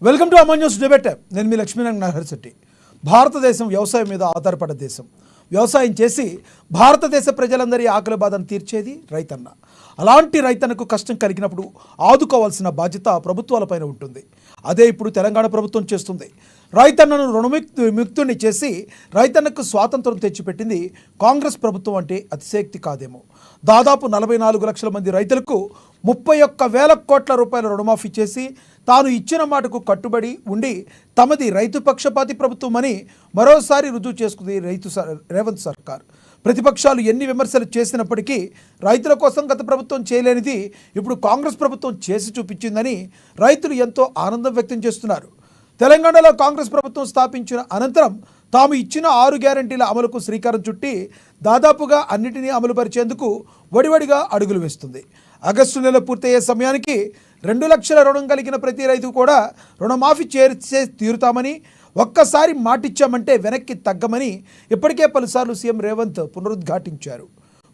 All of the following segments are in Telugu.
Welcome to Aman news debate. నేను మీ లక్ష్మీనారాయణ నరహరిశెట్టి. భారతదేశం వ్యవసాయం మీద ఆధారపడ్డ దేశం. వ్యవసాయం చేసి భారతదేశ ప్రజలందరి ఆకలి బాధను తీర్చేది రైతన్న. అలాంటి రైతన్నకు కష్టం కలిగినప్పుడు ఆదుకోవాల్సిన బాధ్యత ప్రభుత్వాలపైన ఉంటుంది. అదే ఇప్పుడు తెలంగాణ ప్రభుత్వం చేస్తుంది. రైతన్నను రుణముక్తుని చేసి రైతన్నకు స్వాతంత్రం తెచ్చిపెట్టింది కాంగ్రెస్ ప్రభుత్వం అంటే అతిశయోక్తి కాదేమో. దాదాపు 44 లక్షల మంది రైతులకు 31,000 కోట్ల రూపాయల రుణమాఫీ చేసి తాను ఇచ్చిన మాటకు కట్టుబడి ఉండి తమది రైతు పక్షపాతి ప్రభుత్వం అని మరోసారి రుజువు చేసుకుంది రేవంత్ సర్కార్. ప్రతిపక్షాలు ఎన్ని విమర్శలు చేసినప్పటికీ రైతుల కోసం గత ప్రభుత్వం చేయలేనిది ఇప్పుడు కాంగ్రెస్ ప్రభుత్వం చేసి చూపించిందని రైతులు ఎంతో ఆనందం వ్యక్తం చేస్తున్నారు. తెలంగాణలో కాంగ్రెస్ ప్రభుత్వం స్థాపించిన అనంతరం తాము ఇచ్చిన 6 గ్యారంటీల అమలుకు శ్రీకారం చుట్టి దాదాపుగా అన్నిటినీ అమలుపరిచేందుకు వడివడిగా అడుగులు వేస్తుంది. ఆగస్టు నెల పూర్తయ్యే సమయానికి 2 లక్షల రుణం కలిగిన ప్రతి రైతు కూడా రుణమాఫీ చేర్చే తీరుతామని, ఒక్కసారి మాటిచ్చామంటే వెనక్కి తగ్గమని ఇప్పటికే పలుసార్లు సీఎం రేవంత్ పునరుద్ఘాటించారు.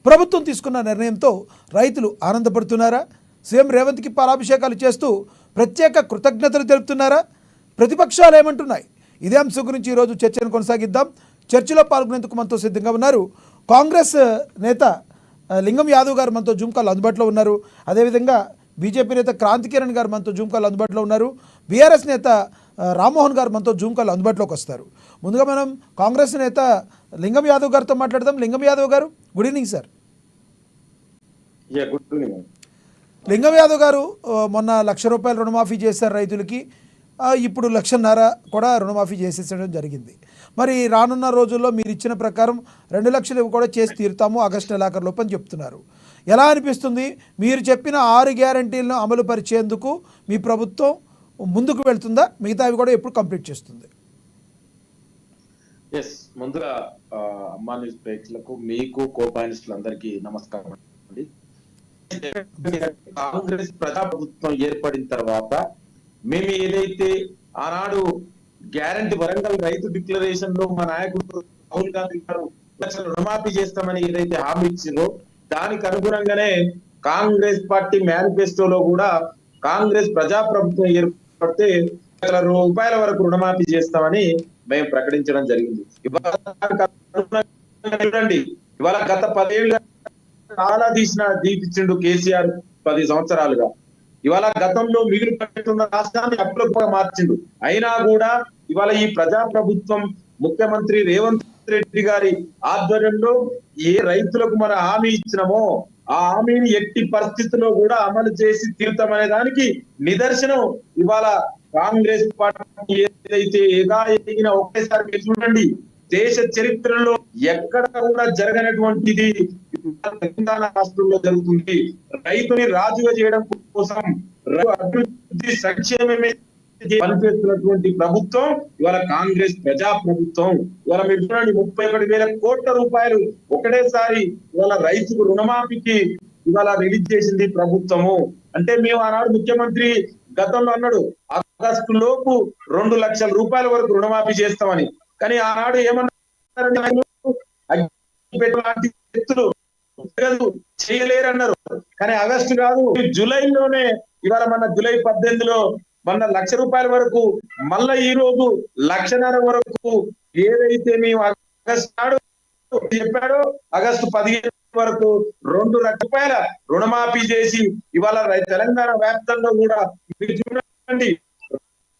ప్రభుత్వం తీసుకున్న నిర్ణయంతో రైతులు ఆనందపడుతున్నారా? సీఎం రేవంత్కి పాలాభిషేకాలు చేస్తూ ప్రత్యేక కృతజ్ఞతలు తెలుపుతున్నారా? ప్రతిపక్షాలు ఏమంటున్నాయి? ఇదే అంశం గురించి ఈరోజు చర్చను కొనసాగిద్దాం. చర్చలో పాల్గొనేందుకు మనతో సిద్ధంగా ఉన్నారు కాంగ్రెస్ నేత లింగం యాదవ్ గారు మనతో జూమ్ కాల్ అందుబాటులో ఉన్నారు. అదేవిధంగా బీజేపీ నేత క్రాంతి కిరణ్ గారు మనతో జూమ్ కాల్ అందుబాటులో ఉన్నారు. బీఆర్ఎస్ నేత రామ్మోహన్ గారు మనతో జూమ్ కాల్ అందుబాటులోకి వస్తారు. ముందుగా మనం కాంగ్రెస్ నేత లింగం యాదవ్ గారితో మాట్లాడదాం. లింగం యాదవ్ గారు, గుడ్ ఈవినింగ్ సార్. లింగం యాదవ్ గారు, మొన్న 1,00,000 రూపాయలు రుణమాఫీ చేశారు రైతులకి. ఇప్పుడు 1,50,000 కూడా రుణమాఫీ చేసేసడం జరిగింది. మరి రానున్న రోజుల్లో మీరు ఇచ్చిన ప్రకారం 2 లక్షలు కూడా చేసి తీరుతాము ఆగస్టు నెలాఖరులోపు అని చెప్తున్నారు. ఎలా అనిపిస్తుంది? మీరు చెప్పిన 6 గ్యారంటీలను అమలు పరిచేందుకు మీ ప్రభుత్వం ముందుకు వెళ్తుందా? మిగతావి కూడా ఎప్పుడు కంప్లీట్ చేస్తుంది? ముందుగా అమ్మా న్యూస్ ప్రేక్షకులకు, మీకు కోపాయినిస్టులందరికీ నమస్కారం అండి. కాంగ్రెస్ ప్రజాప్రభుత్వం ఏర్పడిన తర్వాత మేము ఏదైతే ఆనాడు గ్యారంటీ వరంగల్ రైతు డిక్లరేషన్ లో మా నాయకుడు రాహుల్ గాంధీ గారు రుణమాఫీ చేస్తామని ఏదైతే హామీ ఇచ్చిందో దానికి అనుగుణంగానే కాంగ్రెస్ పార్టీ మేనిఫెస్టోలో కూడా కాంగ్రెస్ ప్రజాప్రభుత్వం ఏర్పడితే రూపాయల వరకు రుణమాఫీ చేస్తామని మేము ప్రకటించడం జరిగింది. చూడండి, ఇవాళ గత 10 ఏళ్ళుగా చాలా దీపించిండు కేసీఆర్ 10 సంవత్సరాలుగా. ఇవాళ గతంలో మిగులు పెట్టున్న రాష్ట్రాన్ని అప్పులుగా మార్చిండు. అయినా కూడా ఇవాళ ఈ ప్రజాప్రభుత్వం ముఖ్యమంత్రి రేవంత్ రెడ్డి గారి ఆధ్వర్యంలో ఏ రైతులకు మన హామీ ఇచ్చినామో ఆ హామీని ఎట్టి పరిస్థితుల్లో కూడా అమలు చేసి తీరుతామనే దానికి నిదర్శనం ఇవాళ కాంగ్రెస్ పార్టీ ఏదైతే ఎగిన ఒకేసారి చూడండి, దేశ చరిత్రలో ఎక్కడ కూడా జరగనటువంటిది తెలంగాణ రాష్ట్రంలో జరుగుతుంది. రైతుని రాజుగా చేయడం కోసం అభివృద్ధి సంక్షేమమే పనిచేస్తున్నటువంటి ప్రభుత్వం ఇవాళ కాంగ్రెస్ ప్రజా ప్రభుత్వం. ఇవాళ మీరు చూడండి, 31,000 కోట్ల రూపాయలు ఒకటేసారి ఇవాళ రైతుకు రుణమాఫీకి ఇవాళ రిలీజ్ చేసింది ప్రభుత్వము. అంటే మేము ఆనాడు ముఖ్యమంత్రి గతంలో అన్నాడు ఆగస్టు లోపు 2 లక్షల రూపాయల వరకు రుణమాఫీ చేస్తామని. కానీ ఆనాడు ఏమన్నారు, చేయలేరన్నారు. కానీ ఆగస్టు కాదు, జూలైలోనే ఇవాళ మన జూలై 18లో మొన్న 1,00,000 రూపాయల వరకు, మళ్ళా ఈ రోజు 1,50,000 వరకు ఏదైతే మేము ఆగస్టు నాడు చెప్పాడో ఆగస్టు 15 వరకు 2 లక్షల రూపాయల రుణమాఫీ చేసి ఇవాళ తెలంగాణ వ్యాప్తంగా కూడా మీరు చూడండి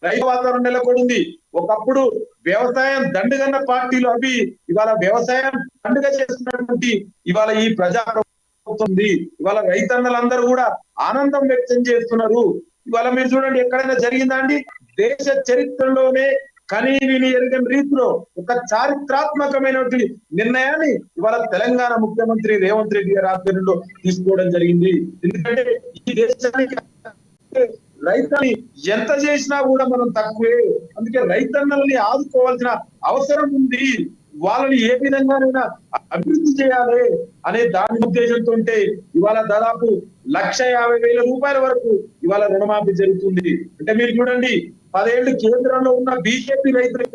రైతు వాతావరణం నెలకొంది. ఒకప్పుడు వ్యవసాయం దండుగన్న పార్టీలు అవి ఇవాళ వ్యవసాయం దండుగా చేస్తున్నటువంటి ఇవాళ ఈ ప్రజాప్రభుత్వం ఉంది. ఇవాళ రైతన్నలందరూ కూడా ఆనందం వ్యక్తం చేస్తున్నారు. ఇవాళ మీరు చూడండి, ఎక్కడైనా జరిగిందా అండి? దేశ చరిత్రలోనే కనీ విని ఎరుగని రీతిలో ఒక చారిత్రాత్మకమైనటువంటి నిర్ణయాన్ని ఇవాళ తెలంగాణ ముఖ్యమంత్రి రేవంత్ రెడ్డి గారి ఆధ్వర్యంలో తీసుకోవడం జరిగింది. ఎందుకంటే ఈ దేశానికి రైతుని ఎంత చేసినా కూడా మనం తక్కువే. అందుకే రైతన్నల్ని ఆదుకోవాల్సిన అవసరం ఉంది. వాళ్ళని ఏ విధంగానైనా అభివృద్ధి చేయాలి అనే దాని ఉద్దేశంతో ఇవాళ దాదాపు 1,50,000 రూపాయల వరకు ఇవాళ రుణమాఫీ జరుగుతుంది. అంటే మీరు చూడండి, 10 ఏళ్ళు కేంద్రంలో ఉన్న బీజేపీ రైతులు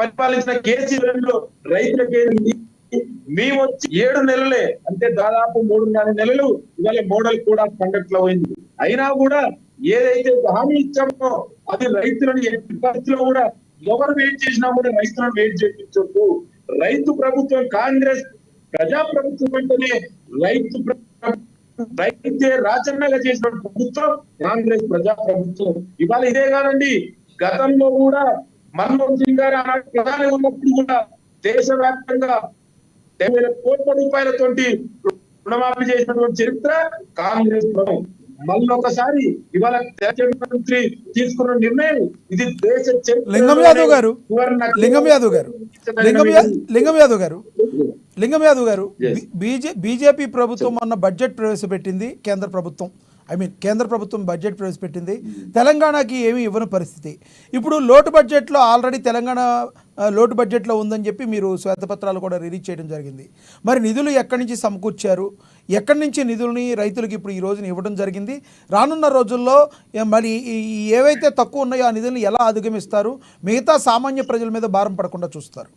పరిపాలించిన కేసీఆర్ రైతులకి మేము వచ్చి 7 నెలలే, అంటే దాదాపు 3.5 నెలలు ఇవాళ మోడల్ కూడా కండక్ట్ లో అయింది. అయినా కూడా ఏదైతే హామీ ఇచ్చామో అది రైతులను ఎట్టి పరిస్థితిలో కూడా ఎవరు వెయిట్ చేసినా కూడా రైతులను వెయిట్ చేయించొద్దు. రైతు ప్రభుత్వం కాంగ్రెస్ ప్రజా ప్రభుత్వం అంటేనే రైతు రైతే రాజన్నగా చేసిన ప్రభుత్వం కాంగ్రెస్ ప్రజా ప్రభుత్వం. ఇవాళ ఇదే కాదండి, గతంలో కూడా మన్మోహన్ సింగ్ గారు ఆనాడు ప్రధాని ఉన్నప్పుడు కూడా దేశవ్యాప్తంగా 70,000 కోట్ల రూపాయలతోటి రుణమాఫీ చేసినటువంటి చరిత్ర కాంగ్రెస్ ప్రభుత్వం. మళ్ళొకసారి ఇవాళ ముఖ్యమంత్రి తీసుకున్న నిర్ణయం ఇది దేశ లింగం యాదవ్ గారు లింగం యాదవ్ గారు లింగం యాదవ్ గారు లింగం యాదవ్ గారు బీజేపీ ప్రభుత్వం అన్న బడ్జెట్ ప్రవేశపెట్టింది, కేంద్ర ప్రభుత్వం కేంద్ర ప్రభుత్వం బడ్జెట్ ప్రవేశపెట్టింది, తెలంగాణకి ఏమీ ఇవ్వని పరిస్థితి. ఇప్పుడు లోటు బడ్జెట్లో ఆల్రెడీ తెలంగాణ లోటు బడ్జెట్లో ఉందని చెప్పి మీరు శ్వేతపత్రాలు కూడా రిలీజ్ చేయడం జరిగింది. మరి నిధులు ఎక్కడి నుంచి సమకూర్చారు, ఎక్కడి నుంచి నిధులని రైతులకు ఇప్పుడు ఈ రోజున ఇవ్వడం జరిగింది, రానున్న రోజుల్లో మరి ఏవైతే తక్కువ ఉన్నాయో ఆ నిధులను ఎలా అధిగమిస్తారు, మిగతా సామాన్య ప్రజల మీద భారం పడకుండా చూస్తారు?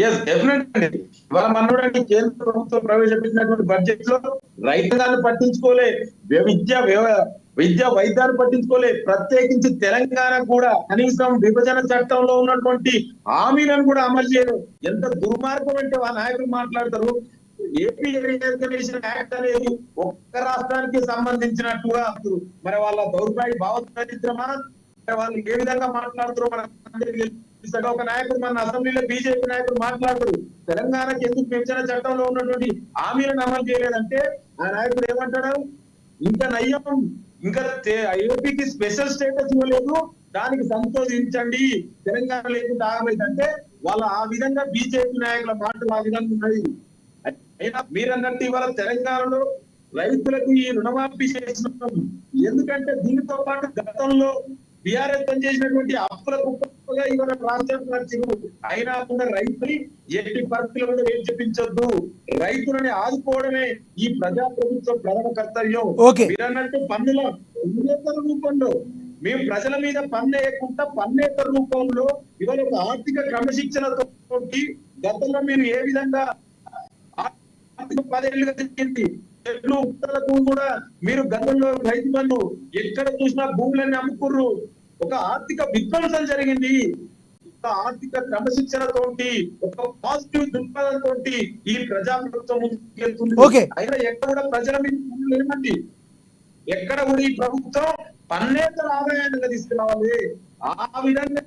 ఎస్ డెఫినెట్ అండి. ఇవాళ మనోడండి కేంద్ర ప్రభుత్వం ప్రవేశపెట్టినటువంటి బడ్జెట్ లో రైతాంగాన్ని పట్టించుకోలే, విద్య వైద్యాన్ని పట్టించుకోలే, ప్రత్యేకించి తెలంగాణ కూడా కనీసం విభజన చట్టంలో ఉన్నటువంటి హామీలను కూడా అమలు చేయరు. ఎంత దుర్మార్గం అంటే ఆ నాయకులు మాట్లాడతారు. ఏపీ రికగ్నిషన్ యాక్ట్ అనేది ఒక్క రాష్ట్రానికి సంబంధించినట్టుగా మరి వాళ్ళ దౌర్భాగ్య భావచరిత్రమా, వాళ్ళు ఏ విధంగా మాట్లాడుతారో మన ఒక నాయకుడు మన అసెంబ్లీలో బీజేపీ నాయకుడు మాట్లాడతారు, తెలంగాణకి ఎందుకు విభజన చట్టంలో ఉన్నటువంటి హామీలను అమలు చేయలేదంటే ఆ నాయకుడు ఏమంటాడు, ఇంకా నయ్యం, ఇంకా ఏపీకి స్పెషల్ స్టేటస్ ఇవ్వలేదు, దానికి సంతోషించండి, తెలంగాణ లేకుండా ఆగలేదంటే వాళ్ళ ఆ విధంగా బీజేపీ నాయకుల మాటలు ఆ విధంగా ఉన్నాయి. అయినా మీరన్నట్టు ఇవాళ తెలంగాణలో రైతులకు ఈ రుణమాఫీ చేసినాం. ఎందుకంటే దీనితో పాటు గతంలో బీఆర్ఎస్ పనిచేసినటువంటి అప్పుల కుప్పగా ఇవాళ రాష్ట్రం నచ్చింది. అయినా కూడా రైతుని ఎట్టి పరిస్థితుల్లో కూడా ఏం చెప్పించొద్దు, రైతులని ఆదుకోవడమే ఈ ప్రజా ప్రభుత్వం ప్రథమ కర్తవ్యం. మీరన్నట్టు పన్నుల రూపంలో మేము ప్రజల మీద పన్ను వేయకుండా పన్నేతర రూపంలో ఇవాళ ఒక ఆర్థిక క్రమశిక్షణతో గతంలో మీరు ఏ విధంగా 10 ఏళ్ళుగా జరిగింది చెట్లు ఉత్తలకు కూడా మీరు గతంలో రైతు బంధు ఎక్కడ చూసినా భూములన్నీ అమ్ముకుర్రు, ఒక ఆర్థిక విధ్వంసం జరిగింది. ఒక ఆర్థిక క్రమశిక్షణతోటి ఒక పాజిటివ్ దృక్పథంతో ఈ ప్రజా ప్రభుత్వం ముందుకెళ్తుంది. అయినా ఎక్కడ కూడా ప్రజల మీద లేమండి, ఎక్కడ కూడా ఈ ప్రభుత్వం పన్నేతర ఆదాయాన్ని తీసుకురావాలి. ఆ విధంగా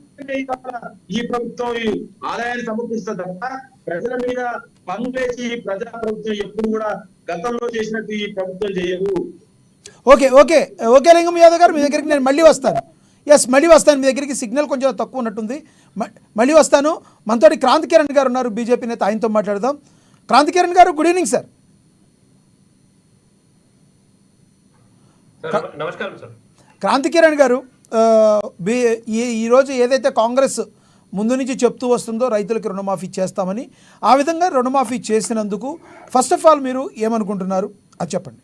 ఈ ప్రభుత్వం ఈ ఆదాయాన్ని సమకూరుస్తుంది తప్ప ప్రజల మీద పన్ను వేసి ప్రజా ప్రభుత్వం ఎప్పుడు కూడా గతంలో చేసినట్టు ఈ ప్రభుత్వం చేయదు. ఓకే లింగం యాదవ్ గారు, మీ దగ్గరికి నేను మళ్ళీ వస్తాను. మళ్ళీ వస్తాను. మీ దగ్గరికి సిగ్నల్ కొంచెం తక్కువ ఉన్నట్టుంది, మళ్ళీ వస్తాను. మనతోటి క్రాంతి కిరణ్ గారు ఉన్నారు, బీజేపీ నేత, ఆయనతో మాట్లాడదాం. క్రాంతి కిరణ్ గారు, గుడ్ ఈవినింగ్ సార్. నమస్కారం సార్. క్రాంతి కిరణ్ గారు, ఈరోజు ఏదైతే కాంగ్రెస్ ముందు నుంచి చెప్తూ వస్తుందో రైతులకు రుణమాఫీ చేస్తామని, ఆ విధంగా రుణమాఫీ చేసినందుకు ఫస్ట్ ఆఫ్ ఆల్ మీరు ఏమనుకుంటున్నారు అది చెప్పండి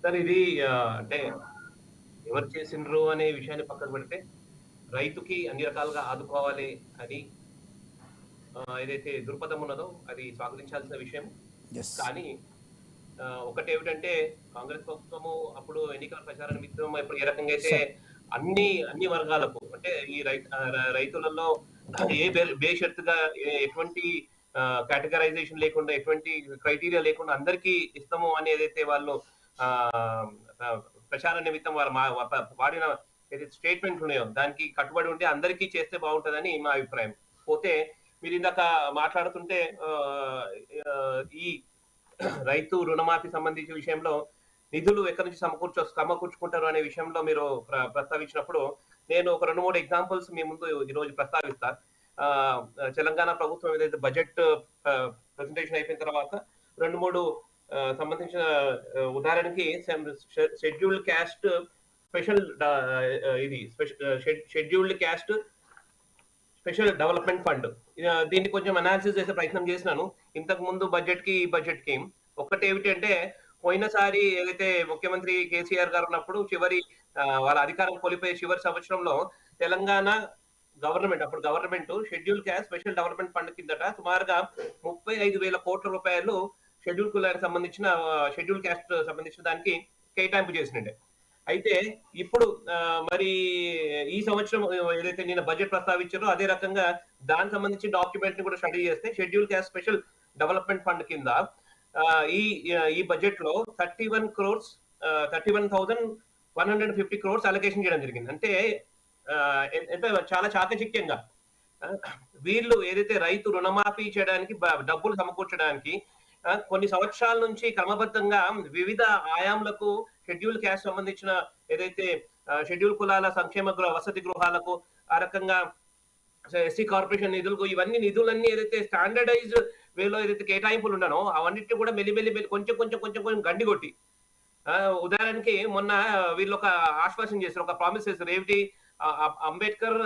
సార్. ఇది అంటే ఎవరు చేసిండ్రు అనే విషయాన్ని పక్కన పెడితే రైతుకి అన్ని రకాలుగా ఆదుకోవాలి అని ఏదైతే దృక్పథం ఉన్నదో అది స్వాగతించాల్సిన విషయం. కానీ ఒకటి ఏమిటంటే కాంగ్రెస్ ప్రభుత్వము అప్పుడు ఎన్నికల ప్రచార నిమిత్తం ఇప్పుడు ఏ రకంగా అయితే అన్ని వర్గాలకు అంటే ఈ రైతులలో ఏ బేషరతుగా ఎటువంటి కేటగరైజేషన్ లేకుండా ఎటువంటి క్రైటీరియా లేకుండా అందరికీ ఇస్తాము అని ఏదైతే వాళ్ళు ప్రచార నిమిత్తం వాడిన ఏదైతే స్టేట్మెంట్ ఉన్నాయో దానికి కట్టుబడి ఉంటే అందరికీ చేస్తే బాగుంటుందని మా అభిప్రాయం. పోతే మీరు ఇందాక మాట్లాడుతుంటే ఈ రైతు రుణమాఫీ సంబంధించిన విషయంలో నిధులు ఎక్కడి నుంచి సమకూర్చుకుంటారు అనే విషయంలో మీరు ప్రస్తావించినప్పుడు నేను ఒక 2-3 ఎగ్జాంపుల్స్ మీ ముందు ఈ రోజు ప్రస్తావిస్తా. తెలంగాణ ప్రభుత్వం ఏదైతే బడ్జెట్ ప్రెజెంటేషన్ అయిపోయిన తర్వాత 2-3 సంబంధించిన ఉదాహరణకి scheduled caste scheduled caste special development fund, దీన్ని కొంచెం అనాలిసిస్ చేసే ప్రయత్నం చేసినాను ఇంతకు ముందు బడ్జెట్ కి ఈ బడ్జెట్ కి. ఒకటి ఏమిటంటే పోయినసారి ఏదైతే ముఖ్యమంత్రి కేసీఆర్ గారు ఉన్నప్పుడు వాళ్ళ అధికారం కోల్పోయే చివరి సంవత్సరంలో Telangana government schedule caste special development fund కిందట సుమారుగా 35,000 కోట్ల రూపాయలు షెడ్యూల్ కులానికి సంబంధించిన షెడ్యూల్ క్యాస్ట్ సంబంధించిన దానికి కేటాయింపు చేసినండే. అయితే ఇప్పుడు మరి ఈ సంవత్సరం ఏదైతే నిన్న బడ్జెట్ ప్రస్తావించారో అదే రకంగా దానికి సంబంధించిన డాక్యుమెంట్ ని కూడా స్టడీ చేస్తే schedule caste special development fund కింద ఈ ఈ బడ్జెట్ లో 31,150 crores అలొకేషన్ చేయడం జరిగింది. అంటే ఎంత చాలా చాకచక్యంగా వీళ్ళు ఏదైతే రైతు రుణమాఫీ చేయడానికి డబ్బులు సమకూర్చడానికి కొన్ని సంవత్సరాల నుంచి క్రమబద్ధంగా వివిధ ఆయాములకు షెడ్యూల్ క్యాస్ట్ సంబంధించిన ఏదైతే షెడ్యూల్ కులాల సంక్షేమ వసతి గృహాలకు ఆ రకంగా ఎస్సీ కార్పొరేషన్ నిధులకు ఇవన్నీ నిధులన్నీ ఏదైతే స్టాండర్డైజ్ వేలో ఏదైతే కేటాయింపులు ఉన్నానో అవన్నిటిని కూడా మెల్లి కొంచెం గండి కొట్టి ఉదాహరణకి మొన్న వీళ్ళు ఒక ఆశ్వాసం చేశారు, ఒక ప్రామిస్ చేశారు. ఏమిటి? అంబేద్కర్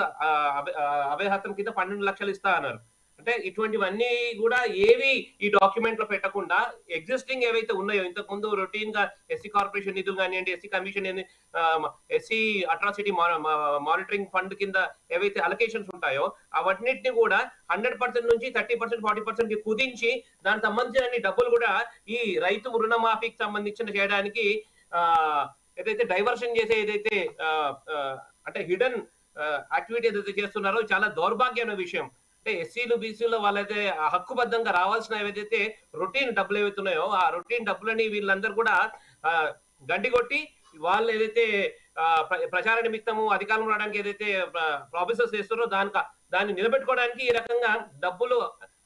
అభయహస్తం కింద 12 లక్షలు ఇస్తా అన్నారు. అంటే ఇటువంటివన్నీ కూడా ఏవి ఈ డాక్యుమెంట్ లో పెట్టకుండా ఎగ్జిస్టింగ్ ఏవైతే ఉన్నాయో ఇంతకు ముందు రొటీన్ గా ఎస్సీ కార్పొరేషన్ నిధులు కానివ్వండి, SC commission, SC atrocity monitoring fund కింద ఏవైతే అలొకేషన్స్ ఉంటాయో అవన్నిటిని కూడా 100% నుంచి 30%, 40% కి కుదించి దానికి సంబంధించిన డబ్బులు కూడా ఈ రైతు రుణమాఫీకి సంబంధించిన చేయడానికి ఏదైతే డైవర్షన్ చేసే ఏదైతే అంటే హిడెన్ యాక్టివిటీ ఏదైతే చేస్తున్నారో చాలా దౌర్భాగ్యమైన విషయం. అంటే ఎస్సీలు బీసీలు వాళ్ళైతే హక్కుబద్ధంగా రావాల్సిన ఏదైతే రొటీన్ డబ్బులు ఏవైతే ఉన్నాయో ఆ రొటీన్ డబ్బులని వీళ్ళందరూ కూడా గండి కొట్టి వాళ్ళు ఏదైతే ప్రచార నిమిత్తము అధికారం రావడానికి ఏదైతే ప్రామిసెస్ చేస్తారో దాన్ని నిలబెట్టుకోవడానికి ఈ రకంగా డబ్బులు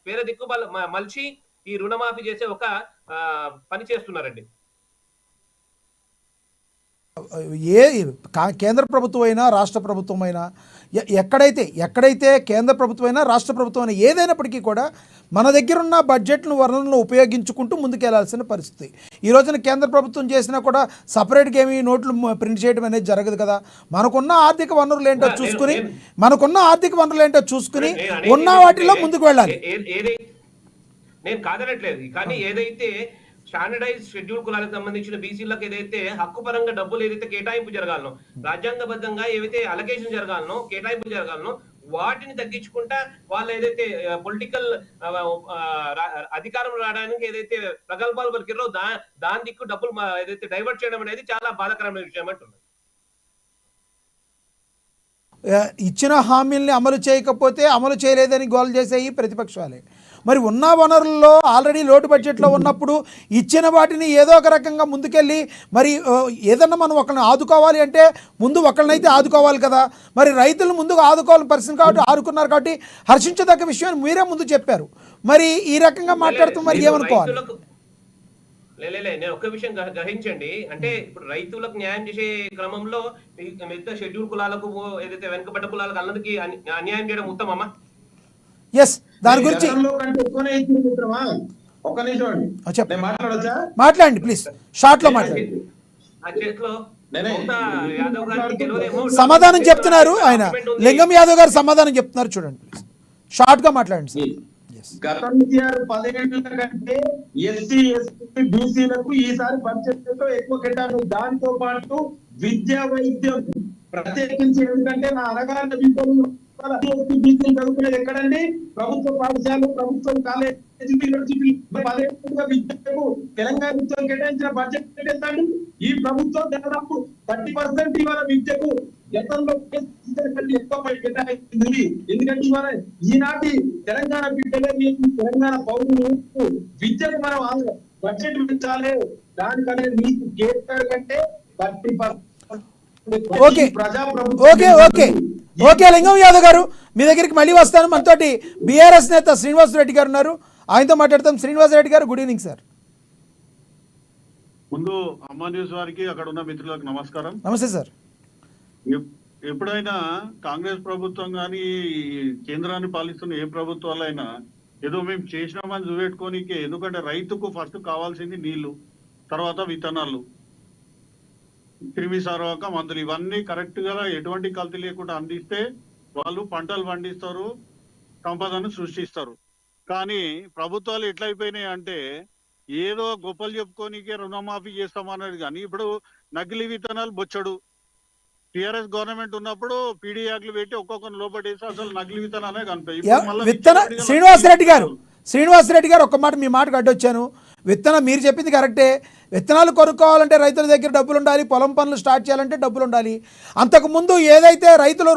వేరే దిక్కు మలిచి ఈ రుణమాఫీ చేసే ఒక పని చేస్తున్నారండి. కేంద్ర ప్రభుత్వం అయినా రాష్ట్ర ప్రభుత్వం అయినా ఎక్కడైతే కేంద్ర ప్రభుత్వం అయినా రాష్ట్ర ప్రభుత్వం అయినా ఏదైనప్పటికీ కూడా మన దగ్గర ఉన్న బడ్జెట్ను వనరులను ఉపయోగించుకుంటూ ముందుకెళ్లాల్సిన పరిస్థితి. ఈ రోజున కేంద్ర ప్రభుత్వం చేసినా కూడా సపరేట్గా ఏమి నోట్లు ప్రింట్ చేయడం అనేది జరగదు కదా. మనకున్న ఆర్థిక వనరులు ఏంటో చూసుకుని ఉన్న వాటిలో ముందుకు వెళ్ళాలి. నేను కాదనట్లేదు, కానీ ఏదైతే స్టాండర్డైజ్ షెడ్యూల్ కులాలకు సంబంధించిన బీసీలకు ఏదైతే హక్కు పరంగా డబ్బులు ఏదైతే కేటాయింపు జరగాలనో, రాజ్యాంగబద్ధంగా ఏవైతే అలొకేషన్ జరగాలనో, కేటాయింపు జరగాలనో వాటిని తగ్గించుకుంటా వాళ్ళు ఏదైతే పొలిటికల్ అధికారం రావడానికి ఏదైతే ప్రగల్భాలు పలికిరో దాని దిక్కు డబ్బులు ఏదైతే డైవర్ట్ చేయడం అనేది చాలా బాధాకరమైన విషయం అంటున్నారు. ఇచ్చిన హామీల్ని అమలు చేయకపోతే అమలు చేయలేదని గోల్ చేసేవి ప్రతిపక్షాలే. మరి ఉన్న వనరుల్లో ఆల్రెడీ లోటు బడ్జెట్లో ఉన్నప్పుడు ఇచ్చిన వాటిని ఏదో ఒక రకంగా ముందుకెళ్ళి మరి ఏదన్నా మనం ఒకరిని ఆదుకోవాలి అంటే ముందు ఒకరినైతే ఆదుకోవాలి కదా. మరి రైతులు ముందుకు ఆదుకోవాలని పరిస్థితి కాబట్టి ఆదుకున్నారు కాబట్టి హర్షించదగ్గ విషయాన్ని మీరే ముందు చెప్పారు. మరి ఈ రకంగా మాట్లాడుతూ మరి ఏమనుకోవాలి? నేను ఒక్క విషయం గ్రహించండి. అంటే ఇప్పుడు రైతులకు న్యాయం చేసే క్రమంలో మిగతా షెడ్యూల్ కులాలకు ఏదైతే వెనుకబడ్డ కులాలకు అందరికీ అన్యాయం చేయడం ఉత్తమమా? ఎస్, దాని గురించి మాట్లాడండి ప్లీజ్, షార్ట్ లో మాట్లాడండి. సమాధానం చెప్తున్నారు ఆయన, లింగం యాదవ్ గారు సమాధానం చెప్తున్నారు, చూడండి ప్లీజ్, షార్ట్ గా మాట్లాడండి సార్. గత 10 ఏళ్ల కంటే ఎస్సీ ఎస్టీ బీసీలకు ఈసారి బడ్జెట్ లో ఎక్కువ కేటాయింపు. దాంతో పాటు విద్యా వైద్యం ప్రత్యేకించి, ఎందుకంటే నా అనగానే విద్యలు చదువుకునేది ఎక్కడండి? ప్రభుత్వ పాఠశాలలు, ప్రభుత్వం కాలేజీ, యూనివర్సిటీ. 10 ఏళ్ళుగా విద్యకు తెలంగాణ ప్రభుత్వం కేటాయించిన బడ్జెట్ ఎంత అండి? ఈ ప్రభుత్వం దాదాపు 30% ఇవాళ విద్యకు గతంలో ఎక్కువ కేటాయించింది. ఎందుకంటే ఇవాళ ఈనాటి తెలంగాణ బిడ్డలే, తెలంగాణ పౌరులు విద్యకు మనం బడ్జెట్ పెంచాలి. దానికనే మీకు కేటాయింపు కంటే 30%. ఓకే లింగం యాదవ్ గారు, మీ దగ్గరికి మళ్ళీ వస్తాను. మనతోటి బీఆర్ఎస్ నేత శ్రీనివాస్ రెడ్డి గారు ఉన్నారు, ఆయనతో మాట్లాడతాం. శ్రీనివాస్ రెడ్డి గారు, గుడ్ ఈవినింగ్ సార్. ముందు అమ్మా న్యూస్ వారికి, అక్కడ ఉన్న మిత్రులకు నమస్కారం. నమస్తే సార్. ఎప్పుడైనా కాంగ్రెస్ ప్రభుత్వం కానీ కేంద్రాన్ని పాలిస్తున్న ఏ ప్రభుత్వాలైనా ఏదో మేము చేసినామని చూపెట్టుకోనికే. ఎందుకంటే రైతుకు ఫస్ట్ కావాల్సింది నీళ్లు, తర్వాత విత్తనాలు, క్రిమి సంహారక మందులు, ఇవన్నీ కరెక్ట్ గా ఎటువంటి కల్తీ లేకుండా అందిస్తే వాళ్ళు పంటలు పండిస్తారు, సంపదను సృష్టిస్తారు. కానీ ప్రభుత్వాలు ఎట్లయిపోయినాయి అంటే ఏదో గొప్పలు చెప్పుకోనికే రుణమాఫీ చేస్తామన్నది. కానీ ఇప్పుడు నకిలీ విత్తనాలు బొచ్చడు. టిఆర్ఎస్ గవర్నమెంట్ ఉన్నప్పుడు పీడీ యాక్లు పెట్టి ఒక్కొక్కరు లోపడేసి అసలు నకిలీ విత్తనాలే కనిపాయి. శ్రీనివాస్ రెడ్డి గారు, శ్రీనివాసరెడ్డి గారు ఒక్క మాట మీ మాటకు అడ్డొచ్చాను. మీరు చెప్పింది కరెక్టే. విత్తనాలు కొనుక్కోవాలంటే రైతుల దగ్గర డబ్బులు ఉండాలి, పొలం పనులు స్టార్ట్ చేయాలంటే డబ్బులు ఉండాలి. అంతకుముందు ఏదైతే రైతులు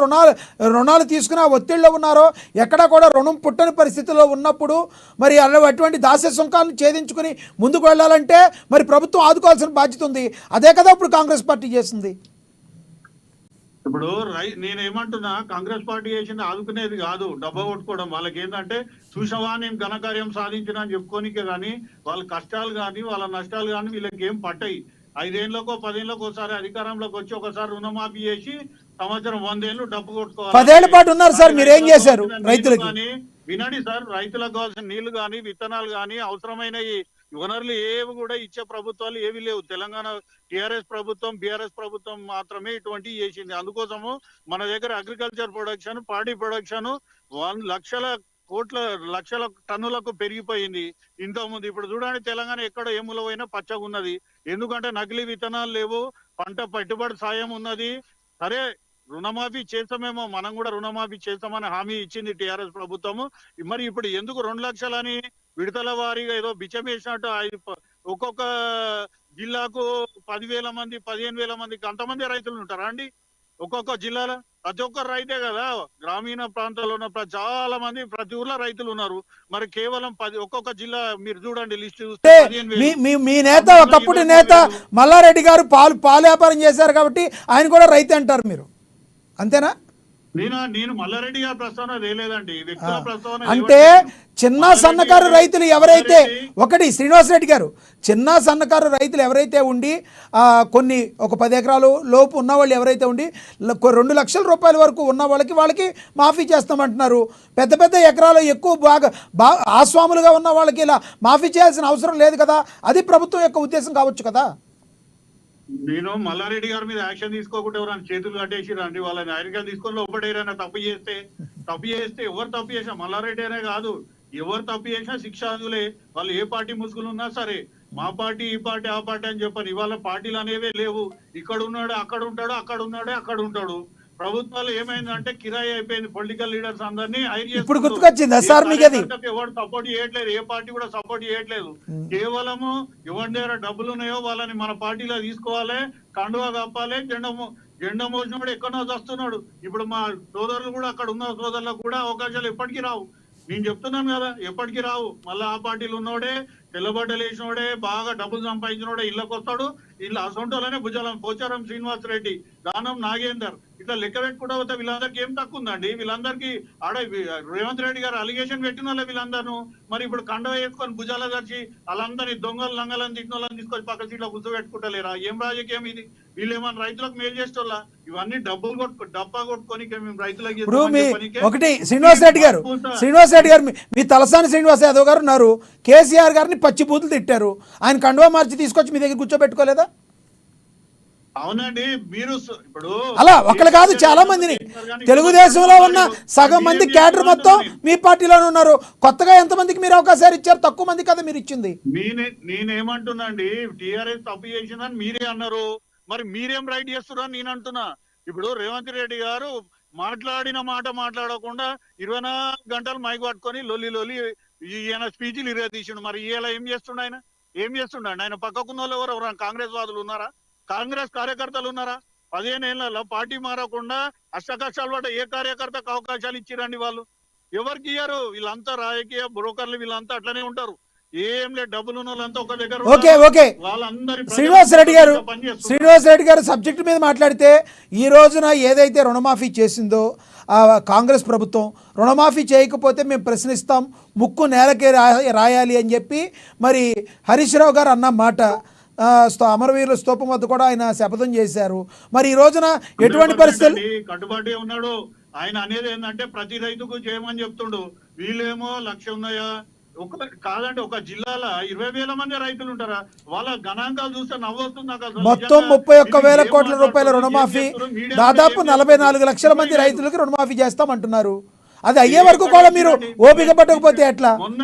రుణాలు తీసుకుని ఒత్తిడిలో ఉన్నారో, ఎక్కడా కూడా రుణం పుట్టని పరిస్థితుల్లో ఉన్నప్పుడు మరి అటువంటి దాస్య సుంకాలను ఛేదించుకుని ముందుకు వెళ్ళాలంటే మరి ప్రభుత్వం ఆదుకోవాల్సిన బాధ్యత ఉంది. అదే కదా ఇప్పుడు కాంగ్రెస్ పార్టీ చేస్తుంది. ఇప్పుడు నేనేమంటున్నా, కాంగ్రెస్ పార్టీ చేసింది ఆదుకునేది కాదు, డబ్బా కొట్టుకోవడం. వాళ్ళకి ఏంటంటే చూసావా నేను ఘనకార్యం సాధించిన అని చెప్పుకోనికే గానీ వాళ్ళ కష్టాలు కానీ వాళ్ళ నష్టాలు కానీ వీళ్ళకి ఏం పట్టాయి. 5 ఏళ్లకో 10 ఏళ్లకో ఒకసారి అధికారంలోకి వచ్చి ఒకసారి రుణమాఫీ చేసి సంవత్సరం 100 ఏళ్ళు డబ్బు కొట్టుకోవాలి. 10 ఏళ్ల పాటు ఉన్నారు సార్, మీరు ఏం చేశారు రైతులకి? వినండి సార్, రైతులకు కావాల్సిన నీళ్లు కానీ విత్తనాలు కానీ అవసరమైన వనరులు ఏవి కూడా ఇచ్చే ప్రభుత్వాలు ఏవి లేవు. తెలంగాణ టిఆర్ఎస్ ప్రభుత్వం, బిఆర్ఎస్ ప్రభుత్వం మాత్రమే ఇటువంటివి చేసింది. అందుకోసము మన దగ్గర అగ్రికల్చర్ ప్రొడక్షన్, పాడి ప్రొడక్షన్ 1 లక్షల టన్నులకు పెరిగిపోయింది ఇంతకుముందు. ఇప్పుడు చూడండి, తెలంగాణ ఎక్కడ ఏముల పోయినా పచ్చగా ఉన్నది. ఎందుకంటే నకిలీ విత్తనాలు లేవు, పంట పెట్టుబడి సాయం ఉన్నది. సరే, రుణమాఫీ చేస్తామేమో, మనం కూడా రుణమాఫీ చేస్తామని హామీ ఇచ్చింది టిఆర్ఎస్ ప్రభుత్వము. మరి ఇప్పుడు ఎందుకు 2 లక్షలని విడతల వారీగా ఏదో బిచ్చం వేసినట్టు ఒక్కొక్క జిల్లాకు 10,000 మంది 15,000 మందికి అంతమంది రైతులు ఉంటారా అండి ఒక్కొక్క జిల్లాలో? ప్రతి ఒక్క రైతే కదా. గ్రామీణ ప్రాంతాల్లో ఉన్న చాలా మంది ప్రతి ఊర్లో రైతులు ఉన్నారు. మరి కేవలం ఒక్కొక్క జిల్లా మీరు చూడండి లిస్ట్ చూస్తే మీ నేత, ఒకప్పుడు నేత మల్లారెడ్డి గారు పాలు వ్యాపారం చేశారు కాబట్టి ఆయన కూడా రైతే అంటారు మీరు, అంతేనా? నేను మల్లారెడ్డి గారి ప్రస్తావన లేదండి, వ్యక్తుల ప్రస్తావన. అంటే చిన్న సన్నకారు రైతులు ఎవరైతే, ఒకటి శ్రీనివాసరెడ్డి గారు, చిన్న సన్నకారు రైతులు ఎవరైతే ఉండి కొన్ని ఒక 10 ఎకరాలు లోపు ఉన్న వాళ్ళు ఎవరైతే ఉండి 2 లక్షల రూపాయల వరకు ఉన్న వాళ్ళకి మాఫీ చేస్తామంటున్నారు. పెద్ద పెద్ద ఎకరాలు ఎక్కువ బాగా ఆస్వాములుగా ఉన్న వాళ్ళకి ఇలా మాఫీ చేయాల్సిన అవసరం లేదు కదా. అది ప్రభుత్వం యొక్క ఉద్దేశం కావచ్చు కదా. నేను మల్లారెడ్డి గారి మీద యాక్షన్ తీసుకోకుండా ఎవరైనా చేతులు కట్టేసి రండి, వాళ్ళని అధికారులు తీసుకొని లోపడేరైనా తప్పు చేస్తే ఎవరు తప్పు చేసినా మల్లారెడ్డి అనే కాదు, ఎవరు తప్పు చేసినా శిక్షాదులే. వాళ్ళు ఏ పార్టీ ముసుగులు ఉన్నా సరే, మా పార్టీ ఈ పార్టీ ఆ పార్టీ అని చెప్పని ఇవాళ పార్టీలు అనేవే లేవు. ఇక్కడ ఉన్నాడు అక్కడ ఉంటాడు, అక్కడ ఉన్నాడే అక్కడ ఉంటాడు. ప్రభుత్వాలు ఏమైందంటే కిరాయి అయిపోయింది. పొలిటికల్ లీడర్స్ అందరినీ ఇప్పుడు గుర్తుకొచ్చిందా సార్ మీకు? అది ఎవరు సపోర్ట్ చేయట్లేదు, ఏ పార్టీ కూడా సపోర్ట్ చేయట్లేదు. కేవలము ఎవరి దగ్గర డబ్బులు ఉన్నాయో వాళ్ళని మన పార్టీలో తీసుకోవాలి, కండువా కప్పాలి, జెండా మోసిన కూడా ఎక్కడో వస్తున్నాడు. ఇప్పుడు మా సోదరులు కూడా అక్కడ ఉన్న సోదరులకు కూడా అవకాశాలు ఎప్పటికీ రావు. నేను చెప్తున్నాను కదా, ఎప్పటికీ రావు. మళ్ళీ ఆ పార్టీలు ఉన్నోడే, తెల్లబడ్డలు వేసినోడే, బాగా డబ్బులు సంపాదించినోడే ఇళ్ళకి వస్తాడు. ఇళ్ళ అసొంటోళ్ళనే భుజాలం పోచారం శ్రీనివాసరెడ్డి, దానం నాగేందర్, ఇట్లా లెక్క పెట్టుకుంటూ పోతే వీళ్ళందరికీ ఏం తక్కువ ఉందండి? వీళ్ళందరికీ రేవంత్ రెడ్డి గారు అలిగేషన్ పెట్టిన వాళ్ళే వీళ్ళందరూ. మరి ఇప్పుడు కండ వేసుకొని భుజాల తెచ్చి వాళ్ళందరినీ దొంగలు లంగలని తిట్టిన వాళ్ళని తీసుకొచ్చి పక్క సీట్లో కూర్చోబెట్టుకుంటలేరా? ఏం రాజకీయం ఇది? వీళ్ళు ఏమన్నా రైతులకు మేలు చేసేవాళ్ళ? ఇవన్నీ డబ్బా కొట్టుకొని మేము రైతులకి. ఒకటి శ్రీనివాసరెడ్డి గారు మీ తలసాని శ్రీనివాస్ యాదవ్ గారు ఉన్నారు, కేసీఆర్ గారిని పచ్చి బూతులు తిట్టారు. ఆయన కండువా మార్చి తీసుకొచ్చి మీ దగ్గర కూర్చోబెట్టుకోలేదా? అవునండి, మీరు ఇప్పుడు అలా ఒకరు కాదు, చాలా మందిని, తెలుగుదేశంలో ఉన్న సగం మంది క్యాడర్ మొత్తం మీ పార్టీలోనే ఉన్నారు. కొత్తగా ఎంతమందికి మీరు అవకాశాలు ఇచ్చారు? తక్కువ మంది కదా మీరు ఇచ్చింది. నేనేమంటున్నా అండి, టిఆర్ఎస్ తప్పు చేసిందని మీరే అన్నారు, మరి మీరేం రైట్ చేస్తున్నారని నేను అంటున్నా. ఇప్పుడు రేవంత్ రెడ్డి గారు మాట్లాడిన మాట మాట్లాడకుండా 24 గంటలు మైక్ పట్టుకొని లొల్లి ఈయన స్పీచ్లు తీసిండు. మరి ఇలా ఏం చేస్తుండ ఆయన పక్కకున్న వాళ్ళు ఎవరు? కాంగ్రెస్ వాదులు ఉన్నారా? కాంగ్రెస్ కార్యకర్తలు ఉన్నారా? 15 ఏళ్లలో పార్టీ మారకుండా అష్టకష్టాలు పడ్డ ఏ కార్యకర్తకు అవకాశాలు ఇచ్చిరండి వాళ్ళు? ఎవరికి ఇయ్యారు? వీళ్ళంతా రాజకీయ బ్రోకర్లు, వీళ్ళంతా అట్లనే ఉంటారు. ఏం లేదు, డబ్బులు ఉన్న వాళ్ళంతా ఒక దగ్గర. ఓకే శ్రీనివాసరెడ్డి గారు సబ్జెక్ట్ మీద మాట్లాడితే, ఈ రోజున ఏదైతే రుణమాఫీ చేసిందో కాంగ్రెస్ ప్రభుత్వం, రుణమాఫీ చేయకపోతే మేము ప్రశ్నిస్తాం, ముక్కు నేలకే రాయాలి అని చెప్పి మరి హరీష్ రావు గారు అన్న మాట, అమరవీరుల స్తూపం వద్ద కూడా ఆయన శపథం చేశారు. మరి ఈ రోజున ఎటువంటి పరిస్థితులు? కట్టుబాటే ఉన్నాడు ఆయన. అనేది ఏంటంటే ప్రతి రైతుకు చేయమని చెప్తుండు. వీళ్ళేమో 1,00,000 ఉన్నాయా? కాదండి, ఒక జిల్లాలో 20,000 మంది రైతులు ఉంటారా? వాళ్ళ గణాంకాలు చూస్తే నవ్వొస్తుంది నాకు. మొత్తం 31,000 కోట్ల రూపాయల రుణమాఫీ, దాదాపు 44 లక్షల మంది రైతులకు రుణమాఫీ చేస్తామంటున్నారు. అది అయ్యే వరకు కూడా మీరు ఓపిక పట్టకపోతే ఎట్లా? మొన్న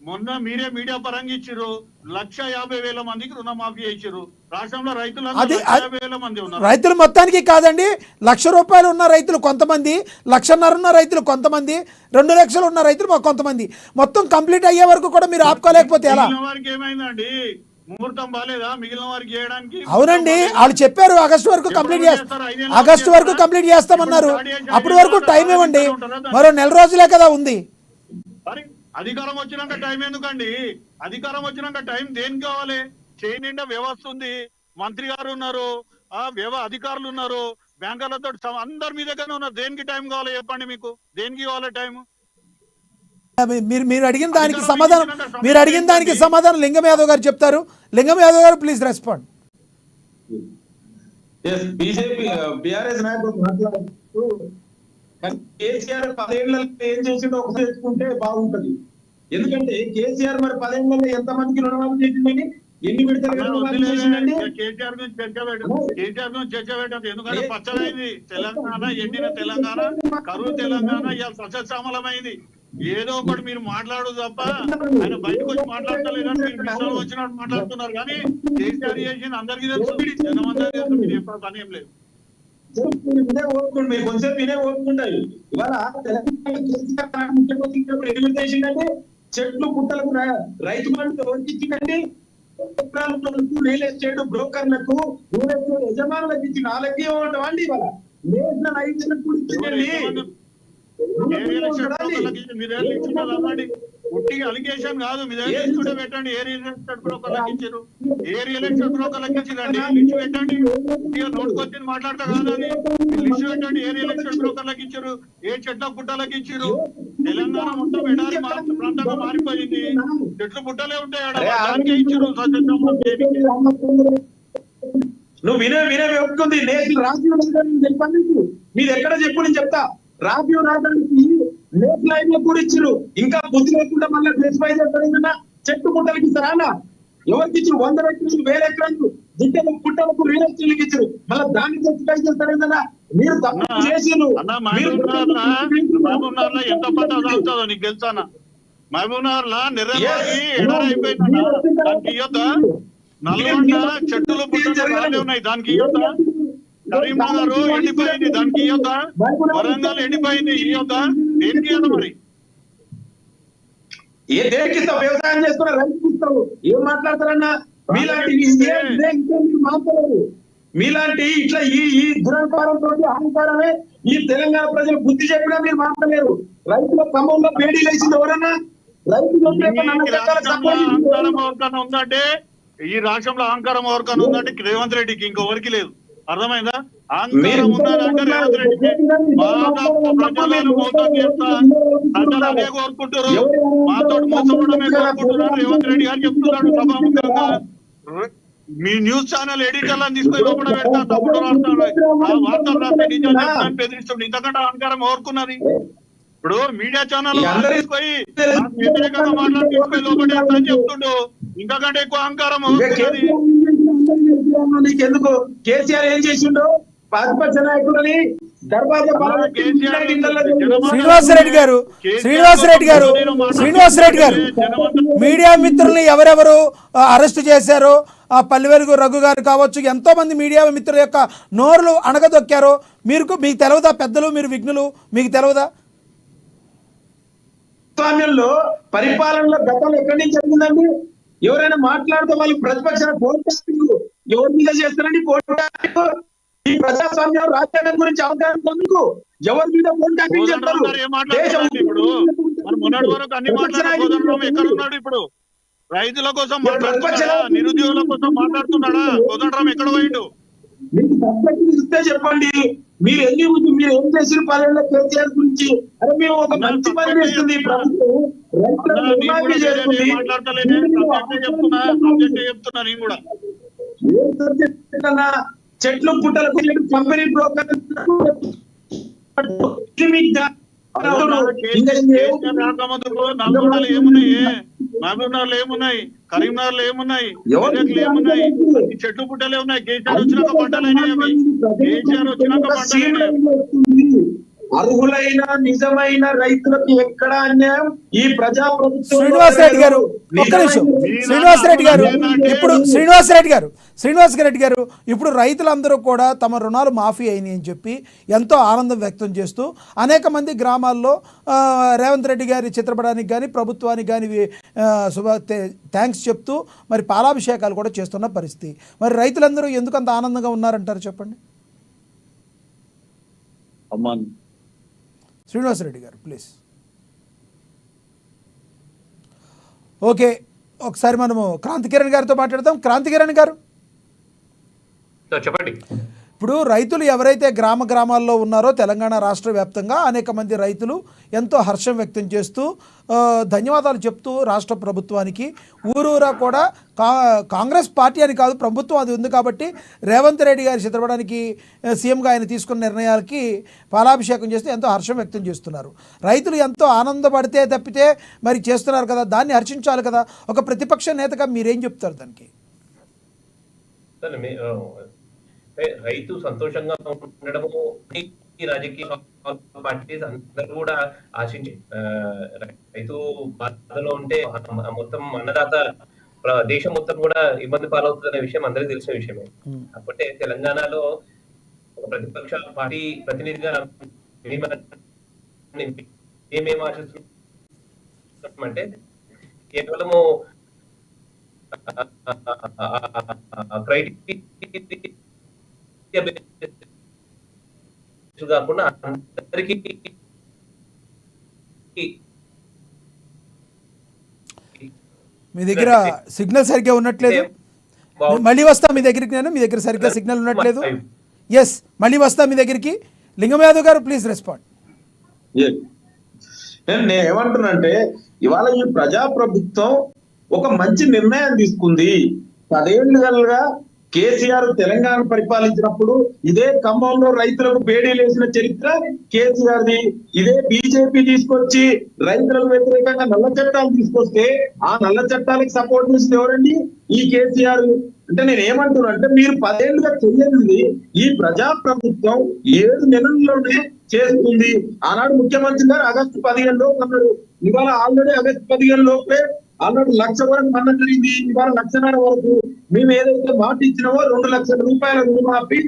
మొన్న మీరే మీడియా పరంగా ఇచ్చిర్రు 1,50,000 మందికి రుణమాఫీ చేసిర్రు. రాష్ట్రంలో రైతులు అది 1,50,000 మంది ఉన్నారు. రైతులు మొత్తానికి కాదండి, ₹1,00,000 ఉన్న రైతులు కొంతమంది, 1,50,000 ఉన్న రైతులు కొంతమంది, 2 లక్షలు ఉన్న రైతులు కొంతమంది. మొత్తం కంప్లీట్ అయ్యే వరకు కూడా మీరు ఆపుకోలేకపోతే ఎలా? మిగిలిన వారికి ఏమైందండి? ముహూర్తం బాలేదా మిగిలిన వారికి చేయడానికి? అవునండి, వాళ్ళు చెప్పారు ఆగస్టు వరకు కంప్లీట్ ఆగస్టు వరకు కంప్లీట్ చేస్తామన్నారు. అప్పటి వరకు టైం ఇవ్వండి, మరో 4 రోజులే కదా ఉంది. మరి అధికారం వచ్చినాక టైం ఎందుకండి? అధికారం వచ్చినాక టైం దేనికి కావాలి? చేయి నిండా వ్యవస్థ ఉంది, మంత్రి గారు ఉన్నారు, అధికారులు ఉన్నారు, బ్యాంకర్లతో అందరి మీ దగ్గర ఉన్నారు. దేనికి టైం కావాలి చెప్పండి? మీకు దేనికి కావాలి టైం? మీరు అడిగిన దానికి సమాధానం లింగం యాదవ్ గారు చెప్తారు. లింగం యాదవ్ గారు ప్లీజ్ రెస్పాండ్. బీజేపీ బీఆర్ఎస్ నాయకులు మాట్లాడుతూ కేసీఆర్ 10 ఏళ్లలో ఏం చేసిండో ఒకటి తెచ్చుకుంటే బాగుంటది. ఎందుకంటే కేసీఆర్ మరి 10 ఏళ్లలో ఎంత మందికి రుణమాఫీ చేసిందని, ఎన్ని విడతలు కేసీఆర్ గురించి చర్చ పెట్టదు. ఎందుకంటే పచ్చడైంది తెలంగాణ, ఎండిన తెలంగాణ, కరువు తెలంగాణ ఇవాళ సస్యశ్యామలమైంది. ఏదో ఒకటి మీరు మాట్లాడు తప్ప ఆయన బయటకు వచ్చి మాట్లాడతలేదు. మీరు మిషన్ వచ్చినట్టు మాట్లాడుతున్నారు. కానీ కేసీఆర్ చేసిన అందరికీ తెలుసు, జనం అందరికీ తెలుసు. మీరు ఎప్పుడు పని ఏం లేదు. మీరు కొంచెం వినే ఓపుకుంటారు. ఇవాళ తెలంగాణ చేసిందంటే చెట్లు పుట్టలకు రైతు బంధు వర్తించిందండి. రియల్ ఎస్టేట్ బ్రోకర్లకు, యజమానులకు ఇచ్చిన వాళ్ళకి ఇవ్వటం ఇవాళ నేషనల్ రైతులకు కూడా ఇచ్చిందండి. అలిగేషన్ కాదు, మీ దగ్గర లిస్ట్ కూడా పెట్టండి. ఏ రియల్ ఎస్టేట్ బ్రోకర్లకు ఇచ్చారు, ఏ రియల్ ఎస్టేట్ బ్రోకర్లకు ఇచ్చిందండి లిస్ట్ పెట్టండి. నోటుకొచ్చింది మాట్లాడతా కాదని లిస్ట్ పెట్టండి. ఏ రియల్ ఎస్టేట్ బ్రోకర్లకు ఇచ్చారు, ఏ చెట్ల పుట్టలకు ఇచ్చారు. తెలంగాణ మొత్తం ఎడారి ప్రాంతంగా మారిపోయింది. చెట్లు పుట్టలే ఉంటాయి, దానికే ఇచ్చారు. నువ్వు వినే ఒప్పుకుంది. నేను రాజీవ్ చెప్పండి, మీరు ఎక్కడ చెప్పు నేను చెప్తా. రాజీవ్ రాజానికి లేట్ లైన్ లో కూడా ఇచ్చారు. ఇంకా బుద్ధి లేకుండా మళ్ళీ స్పెసిఫై చేస్తారా? చెట్టు పుట్టలకి ఇస్తారా? ఎవరికి ఇచ్చారు? 100 ఎకరాలు, 1000 ఎకరాలు దిట్టలు పుట్టలకు రియల్ ఎస్టేట్కి ఇచ్చారు. మళ్ళీ దాన్ని స్పెసిఫై చేస్తారా? మీరు తప్పు చేసారు. మహబూబ్ నగర్ లో ఎంత పంట సాగుతుందో నీకు తెలుసా? మహబూబ్ నగర్ లో నిర్ణయం ఎడారైపోయిందన్నా, దానికి ఇయ్యొద్దా? నల్గొండ చెట్టులు పుట్టలు ఉన్నాయి, దానికి ఇయ్యొద్దా? కరీంనగర్ ఎండిపోయింది, దానికి ఇయ్యొద్దా? వరంగల్ ఎండిపోయింది, ఇయ్యొద్దా? దేనికి ఇవ్వదు? మరి ఏ దేనికి ఇస్తావు? వ్యవసాయం చేసుకున్న రైతుకి ఇస్తావు. ఏం మాట్లాడతారన్నా? మీలాంటి మాట్లాడలేదు. మీలాంటి ఇట్లా ఈ దురహంకారంతో, అహంకారమే ఈ తెలంగాణ ప్రజలు బుద్ధి చెప్పినా మీరు మాట్లాడలేరు. రైతుల క్రమంలో పేడీ లేచింది ఎవరన్నా? రైతులు అహంకారం ఉందంటే, ఈ రాష్ట్రంలో అహంకారం ఎవరికన్నా ఉందంటే రేవంత్ రెడ్డికి, ఇంకొవరికి లేదు. అర్థమైందా? అహంకారం ఉన్నదంటే రేవంత్ రెడ్డికి. ప్రజలను మోసం చేస్తా, ప్రజలు అదే కోరుకుంటారు, మాతో మోసపడమే కోరుకుంటున్నారు. రేవంత్ రెడ్డి గారు చెప్తున్నాడు సభాముఖంగా. మీ న్యూస్ ఛానల్ ఎడిటర్లను తీసుకొని లోపల పెడతా, తప్పుడు వార్తలు రాస్తే నిజాన్ని బెదిరిస్తుంది. ఇంతకంటే అహంకారం కోరుకున్నది. ఇప్పుడు మీడియా ఛానల్ తీసుకొని వ్యతిరేకంగా మాట్లాడి తీసుకొని లోపల అని చెప్తుండు. ఇంతకంటే ఎక్కువ అహంకారం అవుతున్నది. నీకెందుకు? కేసీఆర్ ఏం చేసిండో ప్రతిపక్ష నాయకులని శ్రీనివాసరెడ్డి గారు మీడియా మిత్రుల్ని ఎవరెవరు అరెస్ట్ చేశారో, ఆ పల్లెవెలుగు రఘు గారు కావచ్చు, ఎంతో మంది మీడియా మిత్రుల యొక్క నోరులు అణగదొక్కారో మీకు తెలవదా? పెద్దలు, మీరు విఘ్నులు, మీకు తెలవదా? స్వామ్యంలో పరిపాలనలో గతంలో ఎక్కడి నుంచి జరిగిందండి? ఎవరైనా మాట్లాడితే వాళ్ళు ప్రతిపక్ష ఫోన్ ట్యాపింగ్ ఎవరి మీద చేస్తారండి? Phone tapping. ఈ ప్రజాస్వామ్యం, రాజ్యాంగం గురించి అవగాహన ఎందుకు? ఎవరి మీద ఫోన్ ట్యాపింగ్ చేస్తారు? ఇప్పుడు మొన్నటి వరకు అన్ని మాట్లాడుతున్నాడు. ఎక్కడ ఉన్నాడు ఇప్పుడు? రైతుల కోసం మాట్లాడుతున్నాడా? నిరుద్యోగుల కోసం మాట్లాడుతున్నాడా? కోదండరాం ఎక్కడ పోయిండు? మీకు సబ్జెక్ట్ ఇస్తే చెప్పండి. మీరు ఏం చేసిన పనుల కేసీఆర్ గురించి? అరే మేము ఒక మంచి పని చేస్తుంది ప్రభుత్వం, చెట్లు పుట్టలకు కంపెనీ బ్రోకర్ నల్గొండలో ఏమున్నాయి, మహబూబ్నగర్లో ఏమున్నాయి, కరీంనగర్లో ఏమున్నాయి, ఏమున్నాయి? చెట్లు పుట్టలే ఉన్నాయి. కేసీఆర్ వచ్చినాక పంటలు అయినాయి. కేసీఆర్ వచ్చినాక పంటలు అర్హులైన నిజమైన రైతులకు ఎక్కడ అన్యాయం ఈ ప్రజాప్రభుత్వం శ్రీనివాసరెడ్డి గారు ఒక్క నిమిషం. శ్రీనివాసరెడ్డి గారు ఇప్పుడు శ్రీనివాసరెడ్డి గారు ఇప్పుడు రైతులందరూ కూడా తమ రుణాలు మాఫీ అయినాయి అని చెప్పి ఎంతో ఆనందం వ్యక్తం చేస్తూ అనేక మంది గ్రామాల్లో రేవంత్ రెడ్డి గారి చిత్రపటానికి కానీ ప్రభుత్వానికి కానీ థ్యాంక్స్ చెప్తూ మరి పాలాభిషేకాలు కూడా చేస్తున్న పరిస్థితి. మరి రైతులందరూ ఎందుకు అంత ఆనందంగా ఉన్నారంటారు చెప్పండి. శ్రీనివాసరెడ్డి గారు ప్లీజ్. ఓకే, ఒకసారి మనము క్రాంతికిరణ్ గారితో మాట్లాడదాం. క్రాంతికిరణ్ గారు చెప్పండి. ఇప్పుడు రైతులు ఎవరైతే గ్రామాల్లో ఉన్నారో తెలంగాణ రాష్ట్ర వ్యాప్తంగా అనేక మంది రైతులు ఎంతో హర్షం వ్యక్తం చేస్తూ ధన్యవాదాలు చెప్తూ రాష్ట్ర ప్రభుత్వానికి ఊరూరా కూడా కాంగ్రెస్ పార్టీ అని కాదు ప్రభుత్వం అది ఉంది కాబట్టి రేవంత్ రెడ్డి గారి చిత్రపటానికి సీఎంగా ఆయన తీసుకున్న నిర్ణయాలకి పాలాభిషేకం చేస్తూ ఎంతో హర్షం వ్యక్తం చేస్తున్నారు. రైతులు ఎంతో ఆనందపడితే తప్పితే మరి చేస్తున్నారు కదా, దాన్ని హర్షించాలి కదా. ఒక ప్రతిపక్ష నేతగా మీరేం చెప్తారు దానికి? రైతు సంతోషంగా ఉండడము ఈ రాజకీయ పార్టీస్ అందరూ కూడా ఆశించి రైతు బాధలో ఉంటే మొత్తం అన్నదాత దేశం మొత్తం కూడా ఇబ్బంది పాలవుతుందనే విషయం అందరికీ తెలిసిన విషయమే. కాబట్టి తెలంగాణలో ఒక ప్రతిపక్ష పార్టీ ప్రతినిధిగా ఏమేమి ఆశిస్తున్నామంటే కేవలము కాకుండా అందరికీ మీ దగ్గర సిగ్నల్ సరిగ్గా ఉన్నట్లేదు. మళ్ళీ వస్తా మీ దగ్గరికి. మీ దగ్గర సరిగ్గా సిగ్నల్ ఉన్నట్లేదు. ఎస్, మళ్ళీ వస్తా మీ దగ్గరికి. లింగం యాదవ్ గారు ప్లీజ్ రెస్పాండ్. నేను ఏమంటున్నానంటే ఇవాళ ఈ ప్రజాప్రభుత్వం ఒక మంచి నిర్ణయం తీసుకుంది. 10 ఏళ్లుగా కేసీఆర్ తెలంగాణ పరిపాలించినప్పుడు ఇదే ఖమ్మంలో రైతులకు బేడీలేసిన చరిత్ర కేసీఆర్ది. ఇదే బీజేపీ తీసుకొచ్చి రైతులకు వ్యతిరేకంగా నల్ల చట్టాలు తీసుకొస్తే ఆ నల్ల చట్టాలకు సపోర్ట్ చేసింది ఎవరండి? ఈ కేసీఆర్. అంటే నేను ఏమంటున్నా అంటే మీరు 10 ఏళ్లుగా చెయ్యండి, ఈ ప్రజాప్రభుత్వం 7 నెలల్లోనే చేస్తుంది. ఆనాడు ముఖ్యమంత్రి గారు ఆగస్టు 15 లోపు అన్నారు. ఇవాళ ఆల్రెడీ ఆగస్టు 15 లోపే అన్నాడు 1,00,000 వరకు మన్నం జరిగింది. ఇవాళ 1,50,000 వరకు మేము ఏదైతే మాట ఇచ్చినామో 2 లక్షల రూపాయల రుణమాఫీ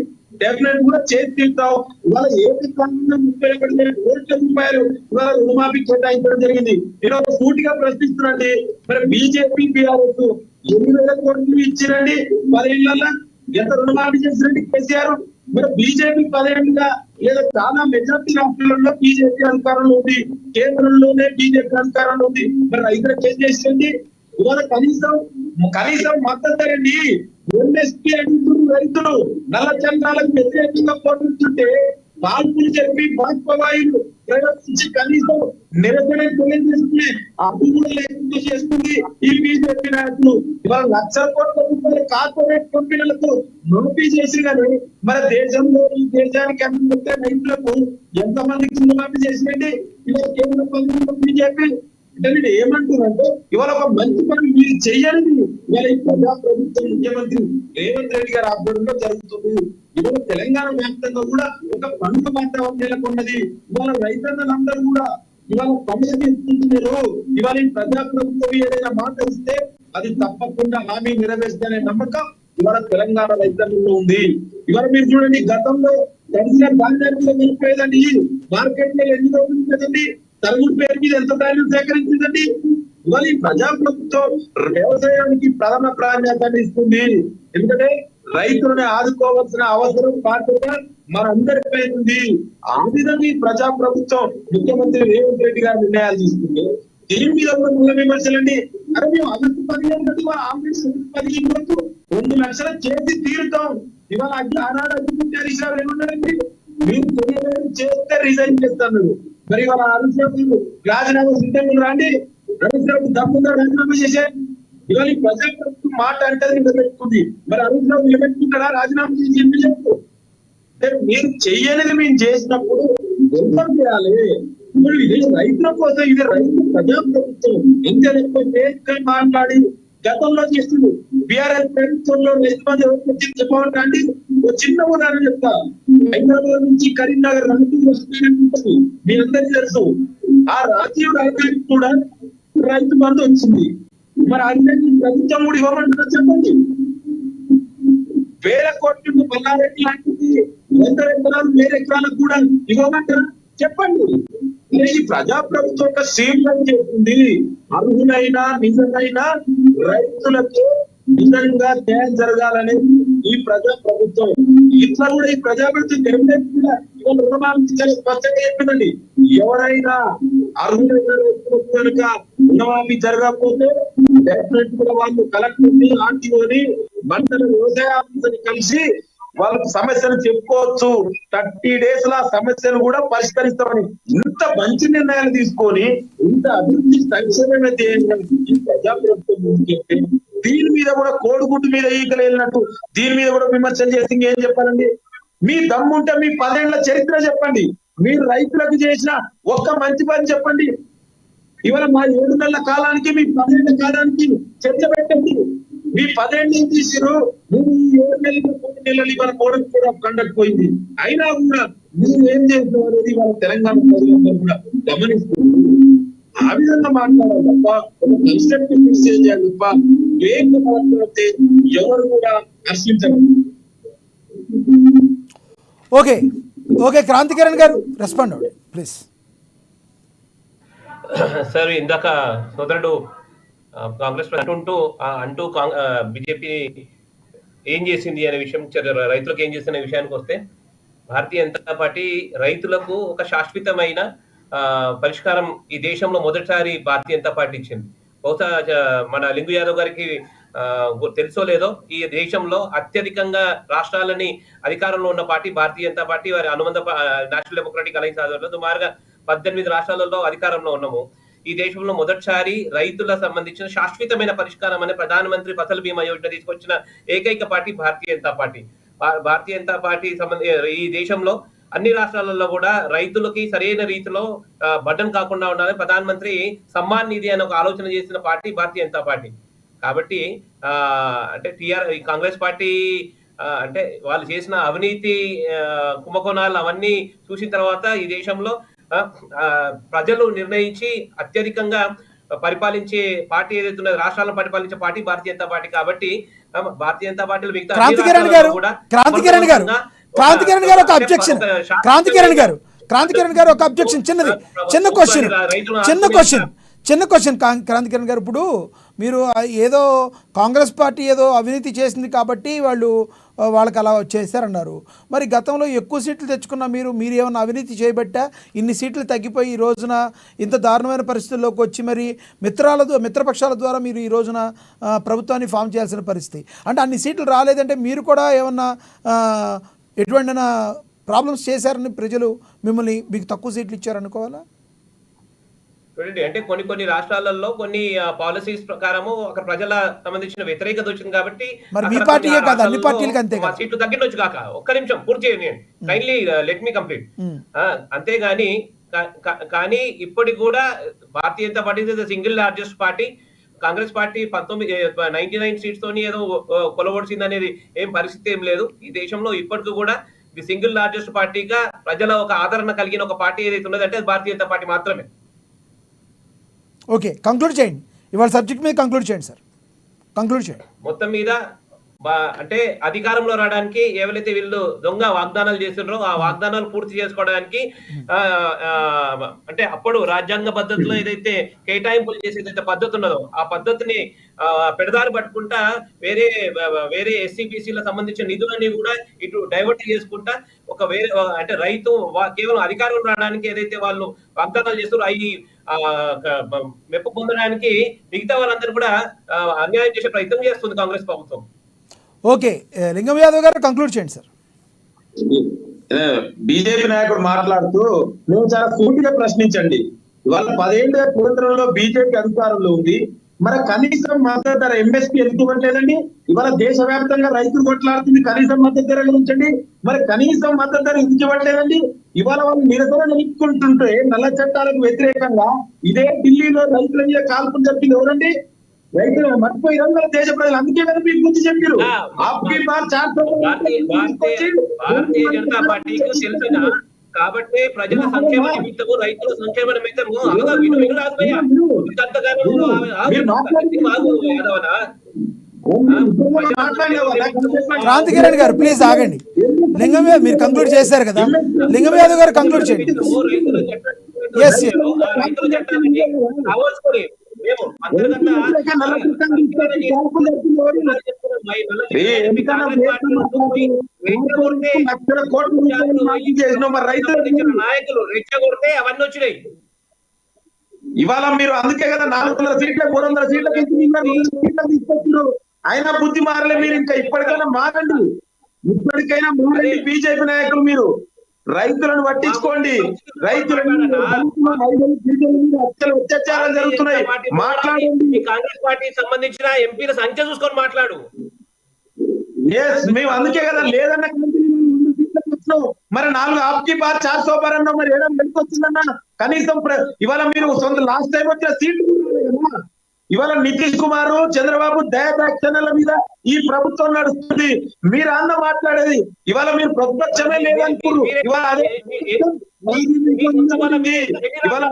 డెఫినెట్ కూడా చేసి తీరుతాం. ఇవాళ 731 కోట్ల రూపాయలు ఇవాళ రుణమాఫీ కేటాయించడం జరిగింది. నేను ఒక సూటిగా ప్రశ్నిస్తున్నాండి, మరి బీజేపీ బీఆర్ఎస్ 8,000 కోట్లు ఇచ్చిరండి 10 ఏళ్లలో, ఎంత రుణమాఫీ చేసిరండి కేసీఆర్? మరి బీజేపీ 10 ఏళ్ళుగా లేదా చాలా మెజార్టీ రాష్ట్రాలలో బీజేపీ అధికారంలో ఉంది, కేంద్రంలోనే బీజేపీ అధికారంలో ఉంది. మరి రైతులకు ఏం చేసింది? ఇవాళ కనీసం మద్దతు అండి ఎంఎస్పీ అడుగుతున్న రైతులు నల్ల చట్టాలకు వ్యతిరేకంగా పోతుంటే కాల్పులు చెప్పి బాష్పవాయులు ప్రవేశించి కనీసం నిరసన తెలియజేసుకునే అప్పుడు కూడా లేకుండా చేస్తుంది ఈ బీజేపీ నాయకులు. ఇవాళ 1,00,000 కోట్ల రూపాయల కార్పొరేట్ కంపెనీలకు నోటీ చేసి కానీ మన దేశంలో ఈ దేశానికి అన్ని రైతులకు ఎంతమందికి రుణమాఫీ చేసినట్టు ఇవాళ కేంద్ర ప్రభుత్వం బీజేపీ. అంటే నేను ఏమంటున్నానంటే ఇవాళ ఒక మంచి పని మీరు చెయ్యండి. ఇవాళ ఈ ప్రజాప్రభుత్వం ముఖ్యమంత్రి రేవంత్ రెడ్డి గారి ఆధ్వర్యంలో జరుగుతుంది. ఇవాళ తెలంగాణ వ్యాప్తంగా కూడా ఒక పండుగ వాతావరణం నెలకొన్నది. ఇవాళ రైతన్నలందరూ కూడా ఇవాళ పండుగ తీసుకుంటున్నారు. ఇవాళ ఈ ప్రజాప్రభుత్వం ఏదైనా మాట ఇస్తే అది తప్పకుండా హామీ నెరవేర్చదనే నమ్మకం ఇవాళ తెలంగాణ రైతన్నుల్లో ఉంది. ఇవాళ మీరు చూడండి, గతంలో తడిసిన ధాన్యాలు నిలిపేదండి మార్కెట్ లో ఎన్ని రోజులు కదండి, తరుగుడు పేరు మీద ఎంత ధాన్యం సేకరించిందండి. ఇవాళ ఈ ప్రజాప్రభుత్వం వ్యవసాయానికి ప్రథమ ప్రాధాన్యతని ఇస్తుంది. ఎందుకంటే రైతులను ఆదుకోవాల్సిన అవసరం బాధ్యత మనందరిపై ఉంది. ఆ విధంగా ఈ ప్రజాప్రభుత్వం ముఖ్యమంత్రి రేవంత్ రెడ్డి గారు నిర్ణయాలు తీసుకుంటే దీని మీద కూడా మూల విమర్శలండి. అరే మేము ఆగస్టు 15 ఆగస్టు 15 వరకు 2 లక్షలు చేసి తీరుతాం. ఇవాళ ఆనాడు అగ్గిపెట్టి హరీష్ రావు ఏమన్నారండి, మీరు చేస్తే రిజైన్ చేస్తాను. మరి ఇవాళ హరీష్ రావు రాజీనామా సిద్ధంగా రాండి, హరీష్ రావు తప్పకుండా రాజీనామా చేసే. ఇవాళ ఈ ప్రజాప్రభుత్వం మాట అంటే నిలబెట్టుకుంది. మరి హరీష్ రావు నిలబెట్టుకుంటారా? రాజీనామా చేసి ఏమి చెప్పు. మీరు చెయ్యనిది మేము చేసినప్పుడు ఎంత చేయాలి? ఇప్పుడు ఇది రైతుల కోసం, ఇది రైతు ప్రజాప్రభుత్వం. ఎంత ఎక్కువ మాట్లాడి గతంలో చేస్తుంది బీఆర్ఎస్ ప్రభుత్వంలో రైతు బంధు చెప్పమంటా అండి. ఒక చిన్న ఉదాహరణ చెప్తా. హైదరాబాద్ నుంచి కరీంనగర్ ఉంటుంది, మీ అందరికీ తెలుసు. ఆ రాజీవ్ రాజధానికి కూడా రైతు బంధు వచ్చింది. మరి అందరికీ ప్రభుత్వం కూడా ఇవ్వమంటారా చెప్పండి? వేల కోట్ల బల్లారెడ్డి లాంటిది 100 ఎకరాలు 1000 ఎకరాలకు కూడా ఇవ్వమంటారా చెప్పండి? ఈ ప్రజాప్రభుత్వం ఒక సీఎం చెప్తుంది, అర్హులైన నిజమైన రైతులకు నిజంగా న్యాయం జరగాలనేది ఈ ప్రజాప్రభుత్వం. ఇట్లా కూడా ఈ ప్రజాప్రభుత్వం గవర్నమెంట్ కూడా ఇవాళ రుణమాఫీ స్పష్టంగా చెప్పిందండి. ఎవరైనా అర్హులైన రైతులకు కనుక రుణమాఫీ జరగకపోతే డెఫినెట్ కూడా వాళ్ళు కలెక్టర్ ఆర్టీఓని మండల వ్యవసాయ ఆఫీసర్ని కలిసి వాళ్ళకి సమస్యలు చెప్పుకోవచ్చు. 30 days లో ఆ సమస్యలు కూడా పరిష్కరిస్తామని ఇంత మంచి నిర్ణయాలు తీసుకొని ఇంత అభివృద్ధి సంక్షేమమే ప్రజాప్రభుత్వం ముందుకెళ్తే దీని మీద కూడా కోడిగుడ్డు మీద ఈకలు వెళ్ళినట్టు దీని మీద కూడా విమర్శలు చేసి ఇంకేం చెప్పాలండి? మీ దమ్ముంటే మీ 10 ఏళ్ల చరిత్ర చెప్పండి. మీరు రైతులకు చేసిన ఒక్క మంచి పని చెప్పండి. ఇవాళ మా 7 నెలల కాలానికి మీ 10 ఏళ్ల కాలానికి చర్చ పెట్టండి. మీ 10 ఏళ్ళు తీసిరు, మీరు 7 నెలలు 9 నెలలు ఇవాళ కోడకు కూడా కండక్ట్ పోయింది. అయినా కూడా మీరు ఏం చేస్తున్నారు అనేది ఇవాళ తెలంగాణ ప్రజలందరూ కూడా గమనిస్తున్నారు. ఆ విధంగా మాట్లాడాలి తప్ప ఒక కన్స్ట్రక్టివ్ మెసేజ్ చేయాలి తప్ప ఏం మాట్లాడితే ఎవరు కూడా హర్షించరు. ఓకే ఓకే క్రాంతికిరణ్ గారు రెస్పాండ్ అవ్వండి ప్లీజ్. సార్ ఇందాక సోదరుడు కాంగ్రెస్ అంటూ బీజేపీ ఏం చేసింది అనే విషయం, రైతులకు ఏం చేసిన విషయానికి వస్తే, భారతీయ జనతా పార్టీ రైతులకు ఒక శాశ్వతమైన పరిష్కారం ఈ దేశంలో మొదటిసారి భారతీయ జనతా పార్టీ ఇచ్చింది. బహుశా మన లింగు యాదవ్ గారికి తెలుసో లేదో, ఈ దేశంలో అత్యధికంగా రాష్ట్రాలని అధికారంలో ఉన్న పార్టీ భారతీయ జనతా పార్టీ. వారి అనుబంధ నేషనల్ డెమోక్రాటిక్ అలయన్స్ ఆధ్వర్యంలో సుమారుగా 18 రాష్ట్రాలలో అధికారంలో ఉన్నాము. ఈ దేశంలో మొదటిసారి రైతులకు సంబంధించిన శాశ్వతమైన పరిష్కారం అనే ప్రధానమంత్రి ఫసల్ బీమా యోజన తీసుకొచ్చిన ఏకైక పార్టీ భారతీయ జనతా పార్టీ. భారతీయ జనతా పార్టీ ఈ దేశంలో అన్ని రాష్ట్రాలలో కూడా రైతులకి సరైన రీతిలో బర్డన్ కాకుండా ఉండాలని ప్రధానమంత్రి సమ్మాన్ నిధి అనే ఒక ఆలోచన చేసిన పార్టీ భారతీయ జనతా పార్టీ. కాబట్టి అంటే కాంగ్రెస్ పార్టీ అంటే వాళ్ళు చేసిన అవినీతి కుంభకోణాలు అవన్నీ చూసిన తర్వాత ఈ దేశంలో ప్రజలు నిర్ణయించి అత్యధికంగా పరిపాలించే పార్టీ ఏదైతే ఉన్నదో, రాష్ట్రాలను పరిపాలించే పార్టీ భారతీయ జనతా పార్టీ. కాబట్టి భారతీయ జనతా పార్టీలు మిగతా క్రాంతికిరణ్ గారు ఒక అబ్జెక్షన్, క్రాంతికిరణ్ గారు ఒక అబ్జెక్షన్, చిన్న క్వశ్చన్ క్రాంతికిరణ్ గారు. ఇప్పుడు మీరు ఏదో కాంగ్రెస్ పార్టీ ఏదో అవినీతి చేసింది కాబట్టి వాళ్ళకి అలా చేశారన్నారు. మరి గతంలో ఎక్కువ సీట్లు తెచ్చుకున్న మీరు ఏమైనా అవినీతి చేయబట్టా ఇన్ని సీట్లు తగ్గిపోయి ఈ రోజున ఇంత దారుణమైన పరిస్థితుల్లోకి వచ్చి మరి మిత్రపక్షాల ద్వారా మీరు ఈ రోజున ప్రభుత్వాన్ని ఫామ్ చేయాల్సిన పరిస్థితి? అంటే అన్ని సీట్లు రాలేదంటే మీరు కూడా ఏమన్నా ఎటువంటి ప్రాబ్లమ్స్ చేశారని ప్రజలు మీకు తక్కువ సీట్లు ఇచ్చారనుకోవాలా? చూడండి, అంటే కొన్ని రాష్ట్రాలలో కొన్ని పాలసీస్ ప్రకారము అక్కడ ప్రజల సంబంధించిన వ్యతిరేకత వచ్చింది కాబట్టి సీట్లు తగ్గిండొచ్చు కాక. ఒక్క నిమిషం పూర్తి చేయండి, కైండ్లీ లెట్ మీ కంప్లీట్. అంతేగాని కానీ ఇప్పటికి కూడా Bharatiya Janata party single largest party. Congress party 99 seats తోని ఏదో కొలవడిచింది అనేది ఏం పరిస్థితి ఏం లేదు. ఈ దేశంలో ఇప్పటికి కూడా ది సింగిల్ లార్జెస్ట్ పార్టీగా ప్రజల ఒక ఆదరణ కలిగిన ఒక పార్టీ ఏదైతే ఉన్నదంటే అది భారతీయ జనతా పార్టీ మాత్రమే. ఓకే, కంక్లూడ్ చేయండి. ఇవాళ సబ్జెక్ట్ మీద కంక్లూడ్ చేయండి సార్, కంక్లూడ్ చేయండి. మొత్తం మీద అంటే అధికారంలో రావడానికి ఎవరైతే వీళ్ళు దొంగ వాగ్దానాలు చేస్తున్నారో ఆ వాగ్దానాలు పూర్తి చేసుకోవడానికి అంటే అప్పుడు రాజ్యాంగ పద్ధతిలో ఏదైతే కేటాయింపులు చేసేదైతే పద్ధతి ఉన్నదో ఆ పద్ధతిని పెడదారి పట్టుకుంటా వేరే ఎస్సీబీసీల సంబంధించిన నిధులన్నీ కూడా ఇటు డైవర్ట్ చేసుకుంటా ఒక వేరే అంటే రైతు కేవలం అధికారం రావడానికి ఏదైతే వాళ్ళు వాగ్దానాలు చేస్తారో అవి మెప్పు పొందడానికి మిగతా వాళ్ళందరూ కూడా అన్యాయం చేసే ప్రయత్నం చేస్తుంది కాంగ్రెస్ ప్రభుత్వం. ఓకే, లింగం యాదవ్ గారు కంక్లూడ్ చేయండి సార్. బీజేపీ నాయకుడు మాట్లాడుతూ మేము చాలా సూటిగా ప్రశ్నించండి. ఇవాళ 10 ఏళ్ల కేంద్రంలో బీజేపీ అధికారంలో ఉంది, మరి కనీసం మద్దతు ధర ఎంఎస్పీ ఎందుకు ఇవ్వట్లేదండి? ఇవాళ దేశవ్యాప్తంగా రైతులు కొట్లాడుతుంది కనీసం మద్దతు ధర గురించండి, మరి కనీసం మద్దతు ధర ఎందుకు ఇవ్వట్లేదండి? ఇవాళ వాళ్ళు నిరసన నిలుపుకుంటుంటే నల్ల చట్టాలకు వ్యతిరేకంగా ఇదే ఢిల్లీలో రైతుల మీద కాల్పులు జరిపింది ఎవరండి? రైతులు మర్చిపోయి దేశ ప్రజలు అందుకే కదా మీకు గుర్తు చెప్పారు ఆ, ఆప్కి బార్ చార్ సో భారతీయ జనతా పార్టీకి తెలిసిన కాబట్టి ప్రజల సంక్షేమ నిమిత్తము రైతుల సంక్షేమ నిమిత్తము ఆగా విను విను రాకపోయా క్రాంతి కిరణ్ గారు ప్లీజ్ ఆగండి. లింగం యాదవ్ మీరు కంక్లూడ్ చేశారు కదా, లింగం యాదవ్ గారు కంక్లూడ్ చేయండి. Yes, yes. రైతుల చట్టాన్ని కావాల్సుకొని మేము అంతర్గత నాయకులు రెచ్చగొడితే అవన్నీ వచ్చినాయి. ఇవాళ మీరు అందుకే కదా 400 సీట్ల 300 సీట్లకి తీసుకొచ్చారు. అయినా బుద్ధి మారలే. మీరు ఇంకా ఇప్పటికైనా మారండి, ఇప్పటికైనా మారండి. బీజేపీ నాయకులు మీరు రైతులను పట్టించుకోండి. రైతులను అత్యాచారాలు జరుగుతున్నాయి, మాట్లాడండి. కాంగ్రెస్ పార్టీకి సంబంధించిన ఎంపీల సంఖ్య చూసుకొని మాట్లాడు. మేము అందుకే కదా లేదన్న మరి 4 ఆప్కి బార్ 400 బార్ అన్నా మరి ఏడా వెళ్ళిపోతుందన్నా. కనీసం ఇవాళ మీరు సొంత లాస్ట్ టైం వచ్చిన సీట్లు కదా. ఇవాళ నితీష్ కుమార్ చంద్రబాబు దయాదాక్షణల మీద ఈ ప్రభుత్వం నడుస్తుంది. మీరు అన్న మాట్లాడేది ఇవాళ మీరు ప్రతిపక్షమే లేదనుకోరు. ఇవాళ అదే ఇవాళ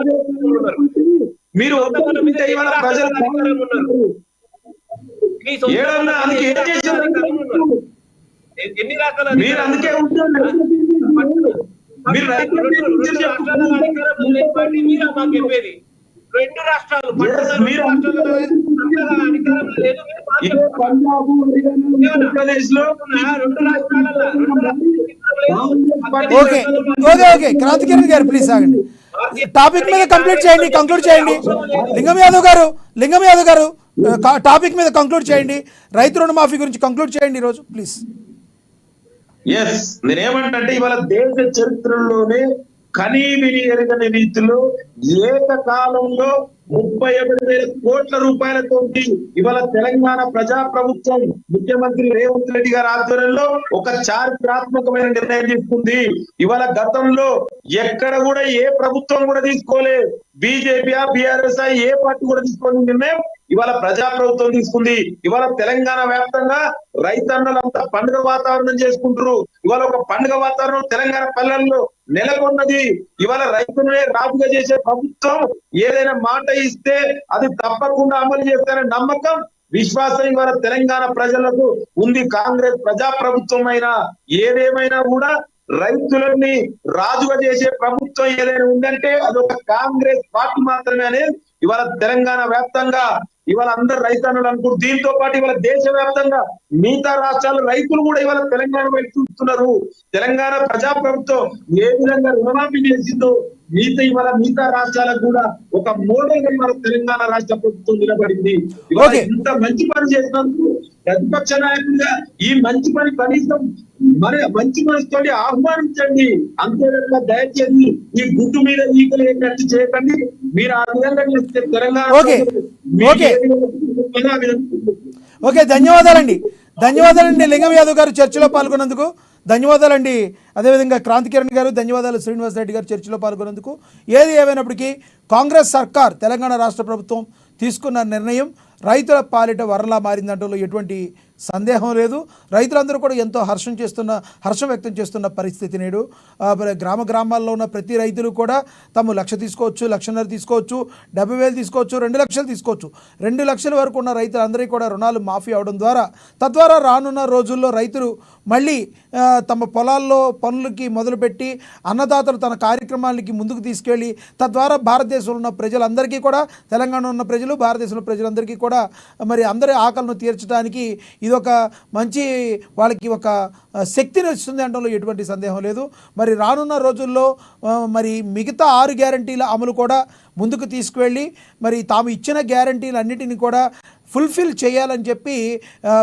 మీరు ఇవాళ ప్రజలు ఏడన్నా అందుకే ఏం చేశారు ఎన్ని రాష్ట్రాలు మీరు అందుకే ఉంటారు. మీరు చెప్పేది 2 రాష్ట్రాలు ఆంధ్రప్రదేశ్ లో okay okay okay Kranthi Kiran గారు ప్లీజ్ ఆగండి. టాపిక్ మీద కంప్లీట్ చేయండి, కంక్లూడ్ చేయండి. లింగం యాదవ్ గారు టాపిక్ మీద కంక్లూడ్ చేయండి. రైతు రుణమాఫీ గురించి కంక్లూడ్ చేయండి ఈరోజు ప్లీజ్. నేనేమంటే ఇవాళ దేశ చరిత్రలోనే కనీ విని ఎరగని రీతిలో ఏకకాలంలో 31,000 కోట్ల రూపాయలతో ఇవాళ తెలంగాణ ప్రజా ప్రభుత్వం ముఖ్యమంత్రి రేవంత్ రెడ్డి గారి ఆధ్వర్యంలో ఒక చారిత్రాత్మకమైన నిర్ణయం తీసుకుంది. ఇవాళ గతంలో ఎక్కడ కూడా ఏ ప్రభుత్వం కూడా తీసుకోలే. బీజేపీ బీఆర్ఎస్ ఏ పార్టీ కూడా తీసుకోని నిర్ణయం ఇవాళ ప్రజా ప్రభుత్వం తీసుకుంది. ఇవాళ తెలంగాణ వ్యాప్తంగా రైతన్నలంతా పండుగ వాతావరణం చేసుకుంటారు. ఇవాళ ఒక పండుగ వాతావరణం తెలంగాణ పల్లెల్లో నెలకొన్నది. ఇవాళ రైతులనే రాజుగా చేసే ప్రభుత్వం ఏదైనా మాట ఇస్తే అది తప్పకుండా అమలు చేస్తారనే నమ్మకం, విశ్వాసం ఇవాళ తెలంగాణ ప్రజలకు ఉంది. కాంగ్రెస్ ప్రజా ప్రభుత్వం అయినా ఏదేమైనా కూడా రైతులని రాజుగా చేసే ప్రభుత్వం ఏదైనా ఉందంటే అది ఒక కాంగ్రెస్ పార్టీ మాత్రమే అనేది ఇవాళ తెలంగాణ వ్యాప్తంగా ఇవాళ అందరు రైతన్నులు అనుకుంటారు. దీంతో పాటు ఇవాళ దేశ వ్యాప్తంగా మిగతా రాష్ట్రాల రైతులు కూడా ఇవాళ తెలంగాణ వైపు చూస్తున్నారు. తెలంగాణ ప్రజా ప్రభుత్వం ఏ విధంగా రుణమాఫీ చేసిందో మిగతా రాష్ట్రాలకు కూడా ఒక మోడల్ గా ఇవాళ తెలంగాణ రాష్ట్ర ప్రభుత్వం నిలబడింది. ఇవాళ ఇంత మంచి పని చేసినందుకు ప్రతిపక్ష నాయకులుగా ఈ మంచి పని కనీసం మరి మంచి మనసుతో ఆహ్వానించండి. అంతేవిధంగా దయచేసి ఈ గుడ్డు మీద ఈకలు ఏంటంటే చేయకండి. మీరు ఆ విధంగా చేస్తే తెలంగాణ ఓకే ధన్యవాదాలండి లింగం యాదవ్ గారు చర్చలో పాల్గొన్నందుకు ధన్యవాదాలండి. అదేవిధంగా క్రాంతి కిరణ్ గారు ధన్యవాదాలు. శ్రీనివాస్ రెడ్డి గారు చర్చలో పాల్గొన్నందుకు. ఏది ఏమైనప్పటికీ కాంగ్రెస్ సర్కార్ తెలంగాణ రాష్ట్ర ప్రభుత్వం తీసుకున్న నిర్ణయం రైతుల పాలిట వరలా మారిందంటూ ఎటువంటి సందేహం లేదు. రైతులందరూ కూడా ఎంతో హర్షం వ్యక్తం చేస్తున్న పరిస్థితి నేడు. గ్రామాల్లో ఉన్న ప్రతి రైతులు కూడా తాము 1,00,000 తీసుకోవచ్చు, 1,50,000 తీసుకోవచ్చు, 70,000 తీసుకోవచ్చు, 2 లక్షలు తీసుకోవచ్చు. 2 లక్షల వరకు ఉన్న రైతులందరికీ కూడా రుణాలు మాఫీ అవడం ద్వారా తద్వారా రానున్న రోజుల్లో రైతులు మళ్ళీ తమ పొలాల్లో పనులకి మొదలుపెట్టి అన్నదాతలు తన కార్యక్రమాలకి ముందుకు తీసుకెళ్ళి తద్వారా భారతదేశంలో ఉన్న ప్రజలందరికీ కూడా తెలంగాణ ఉన్న ప్రజలు భారతదేశంలో ప్రజలందరికీ కూడా మరి అందరి ఆకలిని తీర్చడానికి ఇది ఒక మంచి వాళ్ళకి ఒక శక్తిని ఇస్తుంది అనడంలో ఎటువంటి సందేహం లేదు. మరి రానున్న రోజుల్లో మరి మిగతా 6 గ్యారంటీల అమలు కూడా ముందుకు తీసుకువెళ్ళి మరి తాము ఇచ్చిన గ్యారంటీలన్నిటిని కూడా ఫుల్ఫిల్ చేయాలని చెప్పి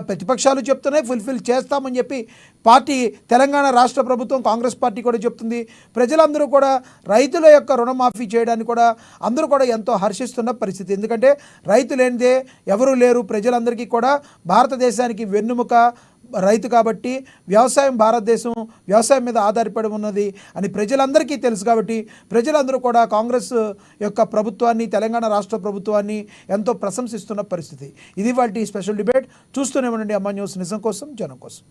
ప్రతిపక్షాలు చెప్తున్నాయి. ఫుల్ఫిల్ చేస్తామని చెప్పి పార్టీ తెలంగాణ రాష్ట్ర ప్రభుత్వం కాంగ్రెస్ పార్టీ కూడా చెప్తుంది. ప్రజలందరూ కూడా రైతుల యొక్క రుణమాఫీ చేయడానికి కూడా అందరూ కూడా ఎంతో హర్షిస్తున్న పరిస్థితి. ఎందుకంటే రైతు లేనిదే ఎవరూ లేరు. ప్రజలందరికీ కూడా భారతదేశానికి వెన్నుముక, రైతు కాబట్టి వ్యవసాయం భారతదేశం వ్యవసాయం మీద ఆధారపడి ఉన్నది అని ప్రజలందరికీ తెలుసు కాబట్టి ప్రజలందరూ కూడా కాంగ్రెస్ యొక్క ప్రభుత్వాన్ని తెలంగాణ రాష్ట్ర ప్రభుత్వాన్ని ఎంతో ప్రశంసిస్తున్న పరిస్థితి. ఇది వాటి స్పెషల్ డిబేట్. చూస్తూనే ఉండండి అమ్మా న్యూస్, నిజం కోసం జనం కోసం.